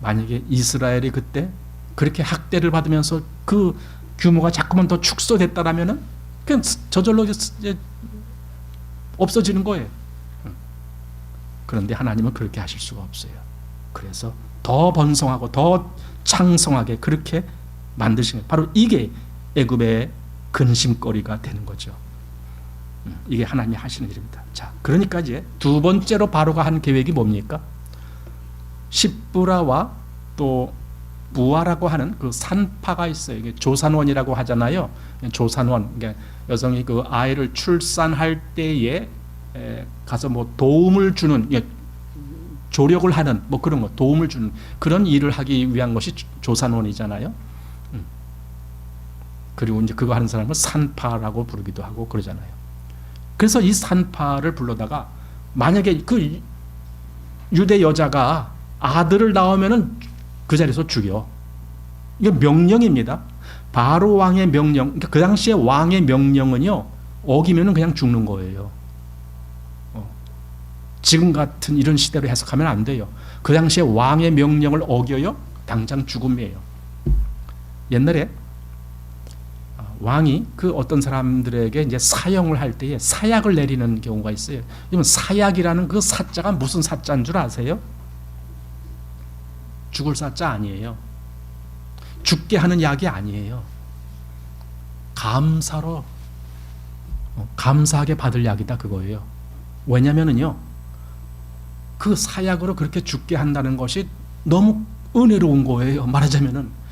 만약에 이스라엘이 그때 그렇게 학대를 받으면서 그 규모가 자꾸만 더 축소됐다라면은 그냥 저절로 없어지는 거예요. 그런데 하나님은 그렇게 하실 수가 없어요. 그래서 더 번성하고 더 창성하게 그렇게 만드신 거예요. 바로 이게 애굽의 근심거리가 되는 거죠. 이게 하나님이 하시는 일입니다. 자, 그러니까 이제 두 번째로 바로가 한 계획이 뭡니까? 십부라와 또 부하라고 하는 그 산파가 있어요. 이게 조산원이라고 하잖아요. 조산원. 그러니까 여성이 그 아이를 출산할 때에 가서 뭐 도움을 주는, 조력을 하는 뭐 그런 거, 도움을 주는 그런 일을 하기 위한 것이 조산원이잖아요. 그리고 이제 그거 하는 사람을 산파라고 부르기도 하고 그러잖아요. 그래서 이 산파를 불러다가 만약에 그 유대 여자가 아들을 낳으면은 그 자리에서 죽여. 이게 명령입니다. 바로 왕의 명령. 그러니까 그 당시에 왕의 명령은요, 어기면은 그냥 죽는 거예요. 지금 같은 이런 시대로 해석하면 안 돼요. 그 당시에 왕의 명령을 어겨요? 당장 죽음이에요. 옛날에 왕이 그 어떤 사람들에게 이제 사형을 할 때에 사약을 내리는 경우가 있어요. 그러면 사약이라는 그 사자가 무슨 사자인 줄 아세요? 죽을 사자 아니에요. 죽게 하는 약이 아니에요. 감사로 감사하게 받을 약이다 그거예요. 왜냐면은요, 그 사약으로 그렇게 죽게 한다는 것이 너무 은혜로운 거예요. 말하자면은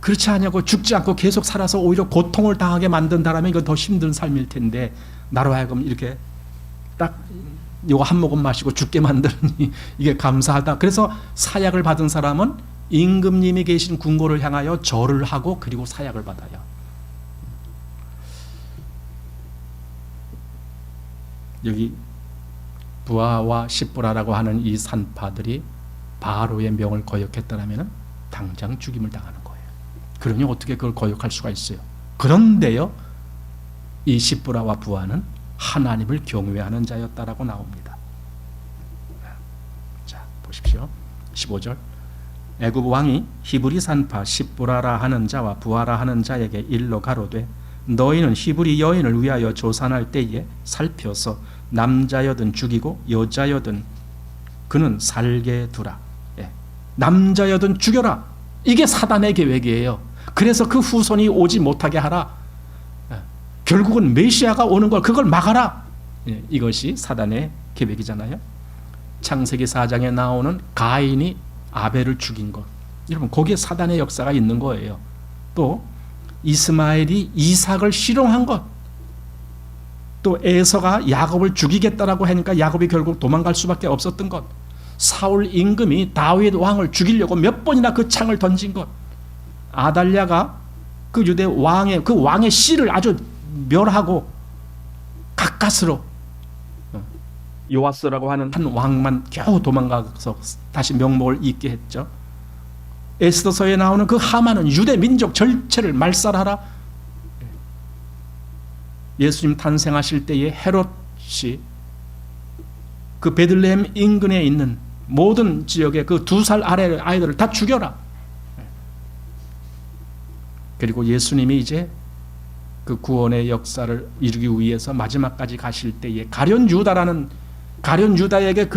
그렇지 않냐고 죽지 않고 계속 살아서 오히려 고통을 당하게 만든다라면 이건 더 힘든 삶일 텐데 나로 하여금 이렇게 딱 이거 한 모금 마시고 죽게 만드니 이게 감사하다. 그래서 사약을 받은 사람은 임금님이 계신 궁궐을 향하여 절을 하고 그리고 사약을 받아요. 여기 부하와 십보라라고 하는 이 산파들이 바로의 명을 거역했다면 당장 죽임을 당하는 거예요. 그러니 어떻게 그걸 거역할 수가 있어요? 그런데요, 이 십보라와 부하는 하나님을 경외하는 자였다라고 나옵니다. 자, 보십시오. 15절. 애굽 왕이 히브리 산파 십보라라 하는 자와 부하라 하는 자에게 일러 가로되 너희는 히브리 여인을 위하여 조산할 때에 살펴서 남자여든 죽이고 여자여든 그는 살게 두라. 예. 남자여든 죽여라. 이게 사단의 계획이에요. 그래서 그 후손이 오지 못하게 하라. 결국은 메시아가 오는 걸 그걸 막아라. 이것이 사단의 계획이잖아요. 창세기 4장에 나오는 가인이 아벨을 죽인 것, 여러분 거기에 사단의 역사가 있는 거예요. 또 이스마엘이 이삭을 실용한 것, 또 에서가 야곱을 죽이겠다라고 하니까 야곱이 결국 도망갈 수밖에 없었던 것, 사울 임금이 다윗 왕을 죽이려고 몇 번이나 그 창을 던진 것, 아달랴가 그 유대 왕의 그 왕의 씨를 아주 멸하고 가까스로 요아스라고 하는 한 왕만 겨우 도망가서 다시 명목을 잇게 했죠. 에스더서에 나오는 그 하만은 유대 민족 전체를 말살하라. 예수님 탄생하실 때에 헤롯이 그 베들레헴 인근에 있는 모든 지역의 그 2살 아래 아이들을 다 죽여라. 그리고 예수님이 이제 그 구원의 역사를 이루기 위해서 마지막까지 가실 때에 가룟 유다에게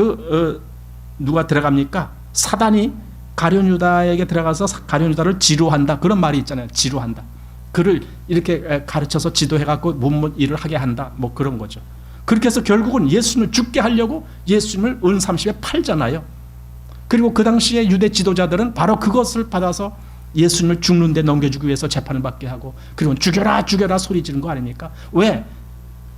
누가 들어갑니까? 사단이 가룟 유다에게 들어가서 가룟 유다를 지루한다. 그런 말이 있잖아요. 지루한다. 그를 이렇게 가르쳐서 지도해갖고 문문 일을 하게 한다. 뭐 그런 거죠. 그렇게 해서 결국은 예수님을 죽게 하려고 예수님을 은 30에 팔잖아요. 그리고 그 당시에 유대 지도자들은 바로 그것을 받아서 예수님을 죽는 데 넘겨주기 위해서 재판을 받게 하고, 그리고 죽여라 죽여라 소리 지른 거 아닙니까? 왜?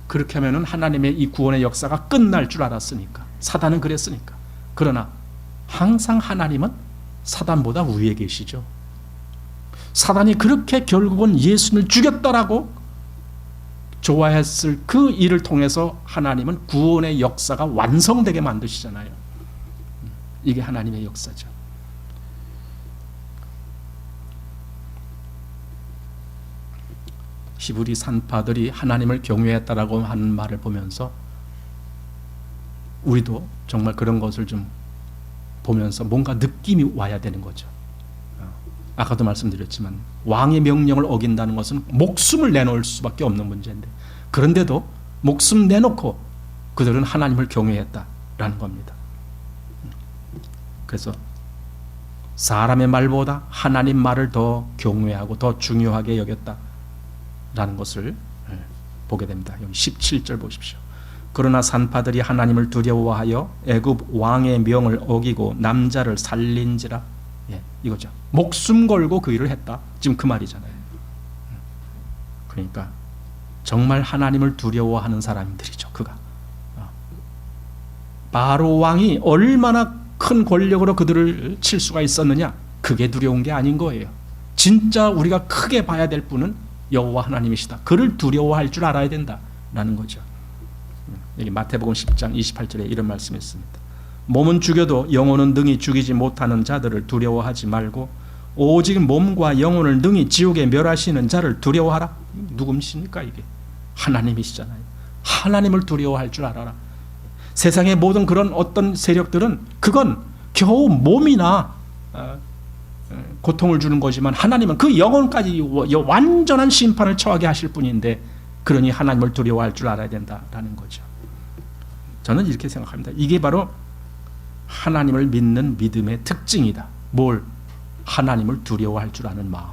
그렇게 하면은 하나님의 이 구원의 역사가 끝날 줄 알았으니까. 사단은 그랬으니까. 그러나 항상 하나님은 사단보다 위에 계시죠. 사단이 그렇게 결국은 예수님을 죽였다라고 좋아했을 그 일을 통해서 하나님은 구원의 역사가 완성되게 만드시잖아요. 이게 하나님의 역사죠. 히브리 산파들이 하나님을 경외했다라고 하는 말을 보면서 우리도 정말 그런 것을 좀 보면서 뭔가 느낌이 와야 되는 거죠. 아까도 말씀드렸지만 왕의 명령을 어긴다는 것은 목숨을 내놓을 수밖에 없는 문제인데, 그런데도 목숨 내놓고 그들은 하나님을 경외했다라는 겁니다. 그래서 사람의 말보다 하나님 말을 더 경외하고 더 중요하게 여겼다라는 것을 보게 됩니다. 여기 17절 보십시오. 그러나 산파들이 하나님을 두려워하여 애굽 왕의 명을 어기고 남자를 살린지라. 이거죠. 목숨 걸고 그 일을 했다. 지금 그 말이잖아요. 그러니까 정말 하나님을 두려워하는 사람들이죠. 그가 바로 왕이 얼마나 큰 권력으로 그들을 칠 수가 있었느냐, 그게 두려운 게 아닌 거예요. 진짜 우리가 크게 봐야 될 분은 여호와 하나님이시다. 그를 두려워할 줄 알아야 된다라는 거죠. 여기 마태복음 10장 28절에 이런 말씀이 있습니다. 몸은 죽여도 영혼은 능히 죽이지 못하는 자들을 두려워하지 말고 오직 몸과 영혼을 능히 지옥에 멸하시는 자를 두려워하라. 누구십니까 이게? 하나님이시잖아요. 하나님을 두려워할 줄 알아라. 세상의 모든 그런 어떤 세력들은 그건 겨우 몸이나 고통을 주는 거지만 하나님은 그 영혼까지 완전한 심판을 처하게 하실 분인데, 그러니 하나님을 두려워할 줄 알아야 된다라는 거죠. 저는 이렇게 생각합니다. 이게 바로 하나님을 믿는 믿음의 특징이다. 뭘? 하나님을 두려워할 줄 아는 마음.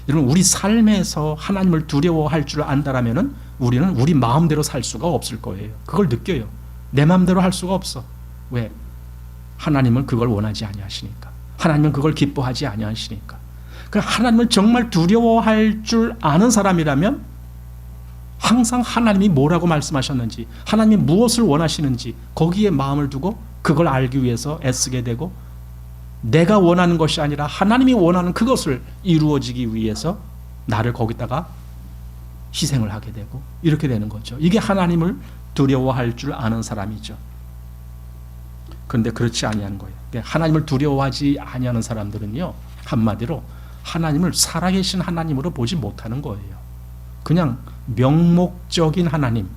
여러분, 우리 삶에서 하나님을 두려워할 줄 안다라면은 우리는 우리 마음대로 살 수가 없을 거예요. 그걸 느껴요. 내 마음대로 할 수가 없어. 왜? 하나님은 그걸 원하지 아니하시니까. 하나님은 그걸 기뻐하지 아니하시니까. 하나님을 정말 두려워할 줄 아는 사람이라면 항상 하나님이 뭐라고 말씀하셨는지, 하나님이 무엇을 원하시는지 거기에 마음을 두고 그걸 알기 위해서 애쓰게 되고, 내가 원하는 것이 아니라 하나님이 원하는 그것을 이루어지기 위해서 나를 거기다가 희생을 하게 되고, 이렇게 되는 거죠. 이게 하나님을 두려워할 줄 아는 사람이죠. 그런데 그렇지 아니한 거예요. 하나님을 두려워하지 아니하는 사람들은요, 한마디로 하나님을 살아계신 하나님으로 보지 못하는 거예요. 그냥 명목적인 하나님,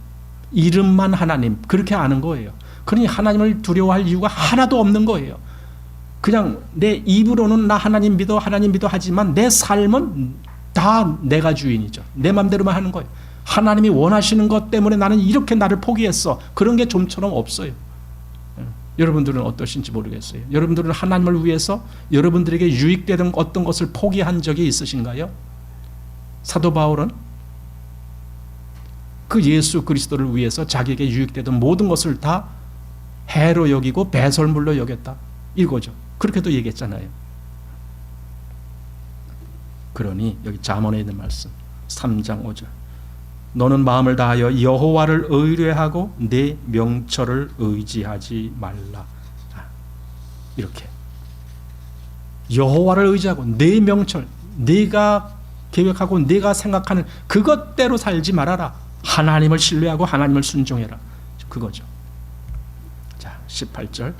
이름만 하나님, 그렇게 아는 거예요. 그러니 하나님을 두려워할 이유가 하나도 없는 거예요. 그냥 내 입으로는 나 하나님 믿어 하지만 내 삶은 다 내가 주인이죠. 내 맘대로만 하는 거예요. 하나님이 원하시는 것 때문에 나는 이렇게 나를 포기했어, 그런 게 좀처럼 없어요. 여러분들은 어떠신지 모르겠어요. 여러분들은 하나님을 위해서 여러분들에게 유익되는 어떤 것을 포기한 적이 있으신가요? 사도 바울은 그 예수 그리스도를 위해서 자기에게 유익되던 모든 것을 다 해로 여기고 배설물로 여겼다, 이거죠. 그렇게도 얘기했잖아요. 그러니 여기 잠언에 있는 말씀 3장 5절, 너는 마음을 다하여 여호와를 의뢰하고 내 명철을 의지하지 말라. 이렇게 여호와를 의지하고 내 명철, 내가 계획하고 내가 생각하는 그것대로 살지 말아라. 하나님을 신뢰하고 하나님을 순종해라, 그거죠. 자, 18절,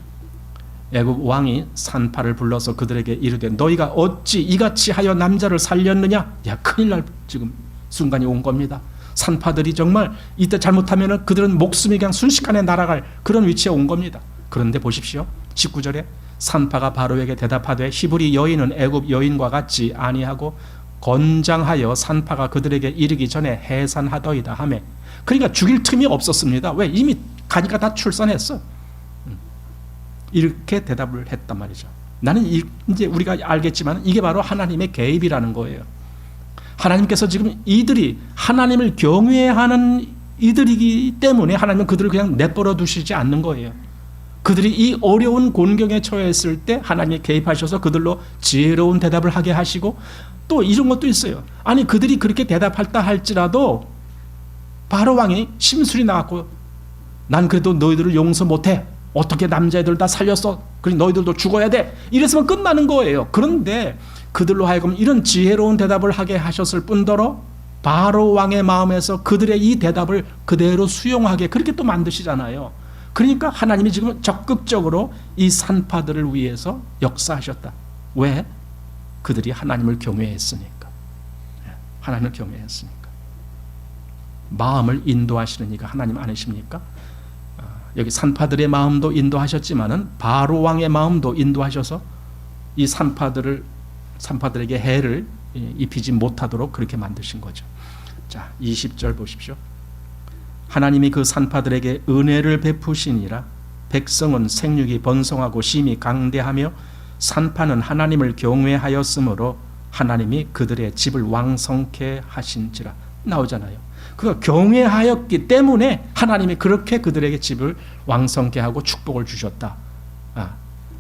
애굽 왕이 산파를 불러서 그들에게 이르되 너희가 어찌 이같이 하여 남자를 살렸느냐. 야, 큰일 날 지금 순간이 온 겁니다. 산파들이 정말 이때 잘못하면 그들은 목숨이 그냥 순식간에 날아갈 그런 위치에 온 겁니다. 그런데 보십시오, 19절에 산파가 바로에게 대답하되 히브리 여인은 애굽 여인과 같지 아니하고 건장하여 산파가 그들에게 이르기 전에 해산하더이다 하매. 그러니까 죽일 틈이 없었습니다. 왜? 이미 가니까 다 출산했어. 이렇게 대답을 했단 말이죠. 나는 이제 우리가 알겠지만 이게 바로 하나님의 개입이라는 거예요. 하나님께서 지금 이들이 하나님을 경외하는 이들이기 때문에 하나님은 그들을 그냥 내버려 두시지 않는 거예요. 그들이 이 어려운 곤경에 처했을 때 하나님이 개입하셔서 그들로 지혜로운 대답을 하게 하시고, 또 이런 것도 있어요. 아니, 그들이 그렇게 대답했다 할지라도 바로 왕이 심술이 나왔고, 난 그래도 너희들을 용서 못해, 어떻게 남자애들 다 살렸어, 그러니 너희들도 죽어야 돼, 이랬으면 끝나는 거예요. 그런데 그들로 하여금 이런 지혜로운 대답을 하게 하셨을 뿐더러 바로 왕의 마음에서 그들의 이 대답을 그대로 수용하게 그렇게 또 만드시잖아요. 그러니까 하나님이 지금 적극적으로 이 산파들을 위해서 역사하셨다. 왜? 그들이 하나님을 경외했으니까. 하나님을 경외했으니까. 마음을 인도하시는 이가 하나님 아니십니까? 여기 산파들의 마음도 인도하셨지만은 바로 왕의 마음도 인도하셔서 이 산파들에게 해를 입히지 못하도록 그렇게 만드신 거죠. 자, 20절 보십시오. 하나님이 그 산파들에게 은혜를 베푸시니라. 백성은 생육이 번성하고 심히 강대하며 산파는 하나님을 경외하였으므로 하나님이 그들의 집을 왕성케 하신지라. 나오잖아요. 그가 경외하였기 때문에 하나님이 그렇게 그들에게 집을 왕성케 하고 축복을 주셨다.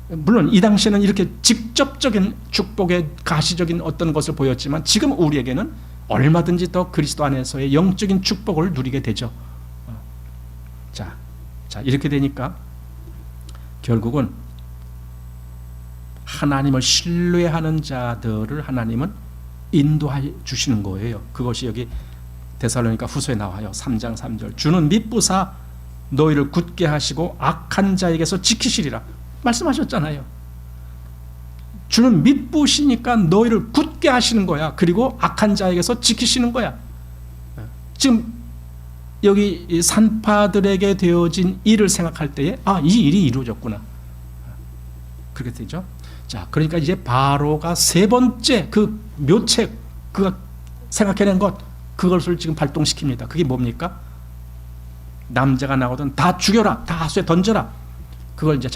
물론 이 당시에는 이렇게 직접적인 축복의 가시적인 어떤 것을 보였지만 지금 우리에게는 얼마든지 더 그리스도 안에서의 영적인 축복을 누리게 되죠. 자, 이렇게 되니까 결국은 하나님을 신뢰하는 자들을 하나님은 인도해 주시는 거예요. 그것이 여기 데살로니가 후서에 나와요. 3장 3절. 주는 미쁘사 너희를 굳게 하시고 악한 자에게서 지키시리라 말씀하셨잖아요. 주는 미쁘시니까 너희를 굳게 하시는 거야. 그리고 악한 자에게서 지키시는 거야. 지금 여기 이 산파들에게 되어진 일을 생각할 때에 이 일이 이루어졌구나. 그렇게 되죠. 자, 그러니까 이제 바로가 세 번째 그 묘책, 그가 생각해낸 것, 그것을 지금 발동시킵니다. 그게 뭡니까? 남자가 나오든 다 죽여라, 다 하수에 던져라. 그걸 이제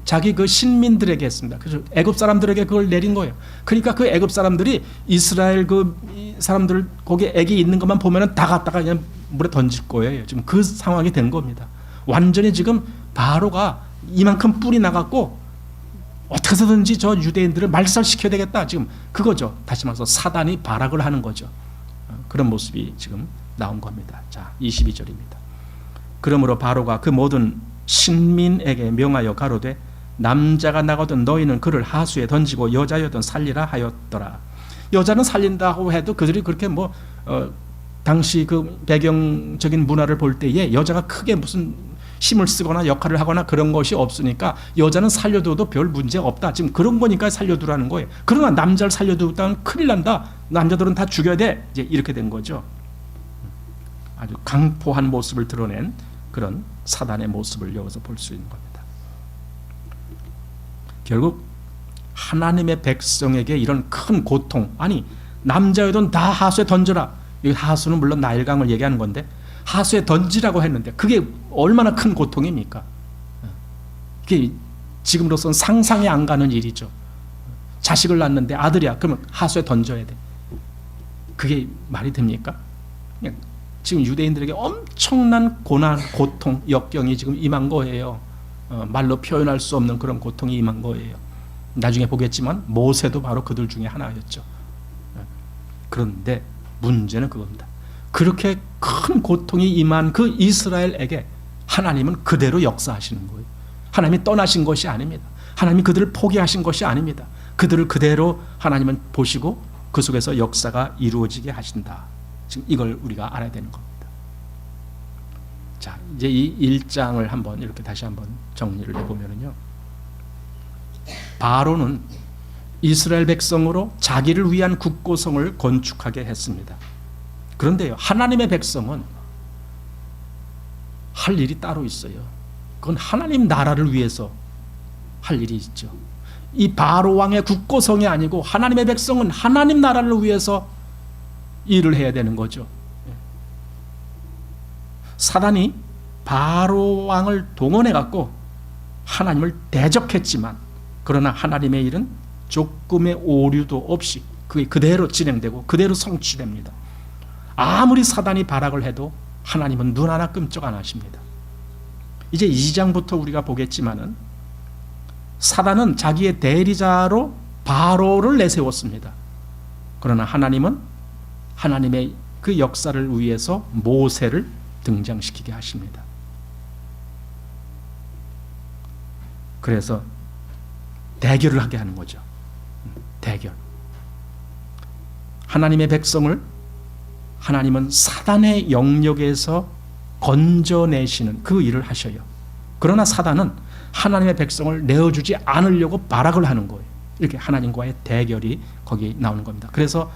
자기 그 신민들에게 했습니다. 그래서 애굽 사람들에게 그걸 내린 거예요. 그러니까 그 애굽 사람들이 이스라엘 그 사람들 거기 애기 있는 것만 보면은 다 갖다가 그냥 물에 던질 거예요. 지금 그 상황이 된 겁니다. 완전히 지금 바로가 이만큼 뿔이 나갔고 어떻게 해서든지 저 유대인들을 말살시켜야 되겠다. 지금 그거죠. 다시 말해서 사단이 발악을 하는 거죠. 그런 모습이 지금 나온 겁니다. 자, 22절입니다. 그러므로 바로가 그 모든 신민에게 명하여 가로되 남자가 나거든 너희는 그를 하수에 던지고 여자여든 살리라 하였더라. 여자는 살린다고 해도 그들이 그렇게 당시 그 배경적인 문화를 볼 때에 여자가 크게 무슨 힘을 쓰거나 역할을 하거나 그런 것이 없으니까 여자는 살려둬도 별 문제 없다. 지금 그런 거니까 살려두라는 거예요. 그러나 남자를 살려두면 큰일 난다. 남자들은 다 죽여야 돼. 이제 이렇게 된 거죠. 아주 강포한 모습을 드러낸 그런 사단의 모습을 여기서 볼 수 있는 겁니다. 결국 하나님의 백성에게 이런 큰 고통, 아니 남자여든 다 하수에 던져라. 이 하수는 물론 나일강을 얘기하는 건데 하수에 던지라고 했는데 그게 얼마나 큰 고통입니까? 그게 지금으로서는 상상이 안 가는 일이죠. 자식을 낳는데 아들이야. 그러면 하수에 던져야 돼. 그게 말이 됩니까? 그냥 지금 유대인들에게 엄청난 고난, 고통, 역경이 지금 임한 거예요. 말로 표현할 수 없는 그런 고통이 임한 거예요. 나중에 보겠지만 모세도 바로 그들 중에 하나였죠. 그런데 문제는 그겁니다. 그렇게 큰 고통이 임한 그 이스라엘에게 하나님은 그대로 역사하시는 거예요. 하나님이 떠나신 것이 아닙니다. 하나님이 그들을 포기하신 것이 아닙니다. 그들을 그대로 하나님은 보시고 그 속에서 역사가 이루어지게 하신다. 지금 이걸 우리가 알아야 되는 겁니다. 자, 이제 이 1장을 한번 이렇게 다시 한번 정리를 해보면요. 바로는 이스라엘 백성으로 자기를 위한 국고성을 건축하게 했습니다. 그런데요, 하나님의 백성은 할 일이 따로 있어요. 그건 하나님 나라를 위해서 할 일이 있죠. 이 바로 왕의 국고성이 아니고 하나님의 백성은 하나님 나라를 위해서 일을 해야 되는 거죠. 사단이 바로 왕을 동원해 갖고 하나님을 대적했지만 그러나 하나님의 일은 조금의 오류도 없이 그게 그대로 진행되고 그대로 성취됩니다. 아무리 사단이 발악을 해도 하나님은 눈 하나 끔찍 안 하십니다. 이제 2장부터 우리가 보겠지만은 사단은 자기의 대리자로 바로를 내세웠습니다. 그러나 하나님은 하나님의 그 역사를 위해서 모세를 등장시키게 하십니다. 그래서 대결을 하게 하는 거죠. 대결. 하나님의 백성을 하나님은 사단의 영역에서 건져내시는 그 일을 하셔요. 그러나 사단은 하나님의 백성을 내어주지 않으려고 발악을 하는 거예요. 이렇게 하나님과의 대결이 거기 나오는 겁니다. 그래서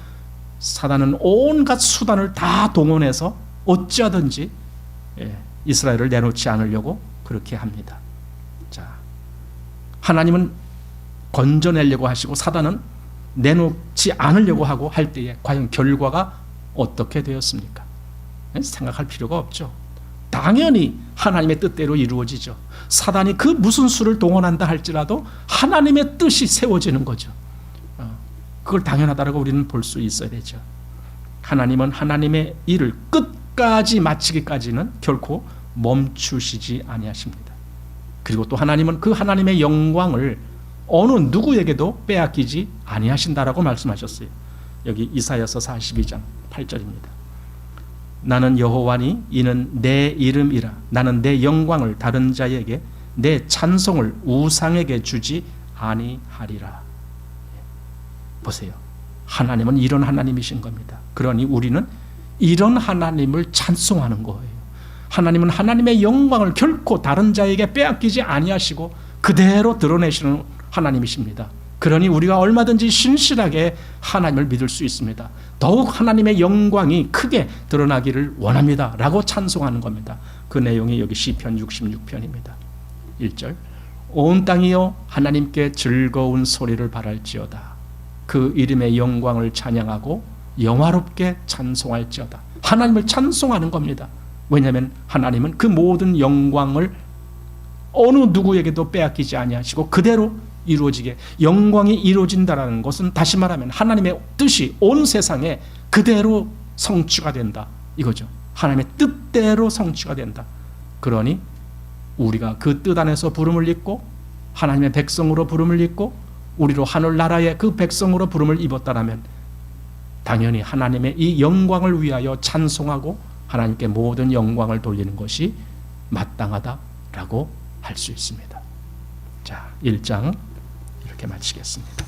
사단은 온갖 수단을 다 동원해서 어찌하든지 이스라엘을 내놓지 않으려고 그렇게 합니다. 자, 하나님은 건져내려고 하시고 사단은 내놓지 않으려고 하고 할 때에 과연 결과가 어떻게 되었습니까? 생각할 필요가 없죠. 당연히 하나님의 뜻대로 이루어지죠. 사단이 그 무슨 수를 동원한다 할지라도 하나님의 뜻이 세워지는 거죠. 그걸 당연하다고 우리는 볼 수 있어야 되죠. 하나님은 하나님의 일을 끝까지 마치기까지는 결코 멈추시지 아니하십니다. 그리고 또 하나님은 그 하나님의 영광을 어느 누구에게도 빼앗기지 아니하신다라고 말씀하셨어요. 여기 이사야서 42장 8절입니다. 나는 여호와니 이는 내 이름이라. 나는 내 영광을 다른 자에게 내 찬송을 우상에게 주지 아니하리라. 보세요. 하나님은 이런 하나님이신 겁니다. 그러니 우리는 이런 하나님을 찬송하는 거예요. 하나님은 하나님의 영광을 결코 다른 자에게 빼앗기지 아니하시고 그대로 드러내시는 하나님이십니다. 그러니 우리가 얼마든지 신실하게 하나님을 믿을 수 있습니다. 더욱 하나님의 영광이 크게 드러나기를 원합니다 라고 찬송하는 겁니다. 그 내용이 여기 시편 66편입니다. 1절 온 땅이여 하나님께 즐거운 소리를 발할지어다. 그 이름의 영광을 찬양하고 영화롭게 찬송할지어다. 하나님을 찬송하는 겁니다. 왜냐하면 하나님은 그 모든 영광을 어느 누구에게도 빼앗기지 아니하시고 그대로 이루어지게, 영광이 이루어진다는 것은 다시 말하면 하나님의 뜻이 온 세상에 그대로 성취가 된다 이거죠. 하나님의 뜻대로 성취가 된다. 그러니 우리가 그 뜻 안에서 부름을 입고 하나님의 백성으로 부름을 입고 우리로 하늘나라의 그 백성으로 부름을 입었다라면 당연히 하나님의 이 영광을 위하여 찬송하고 하나님께 모든 영광을 돌리는 것이 마땅하다라고 할 수 있습니다. 자, 1장 이렇게 마치겠습니다.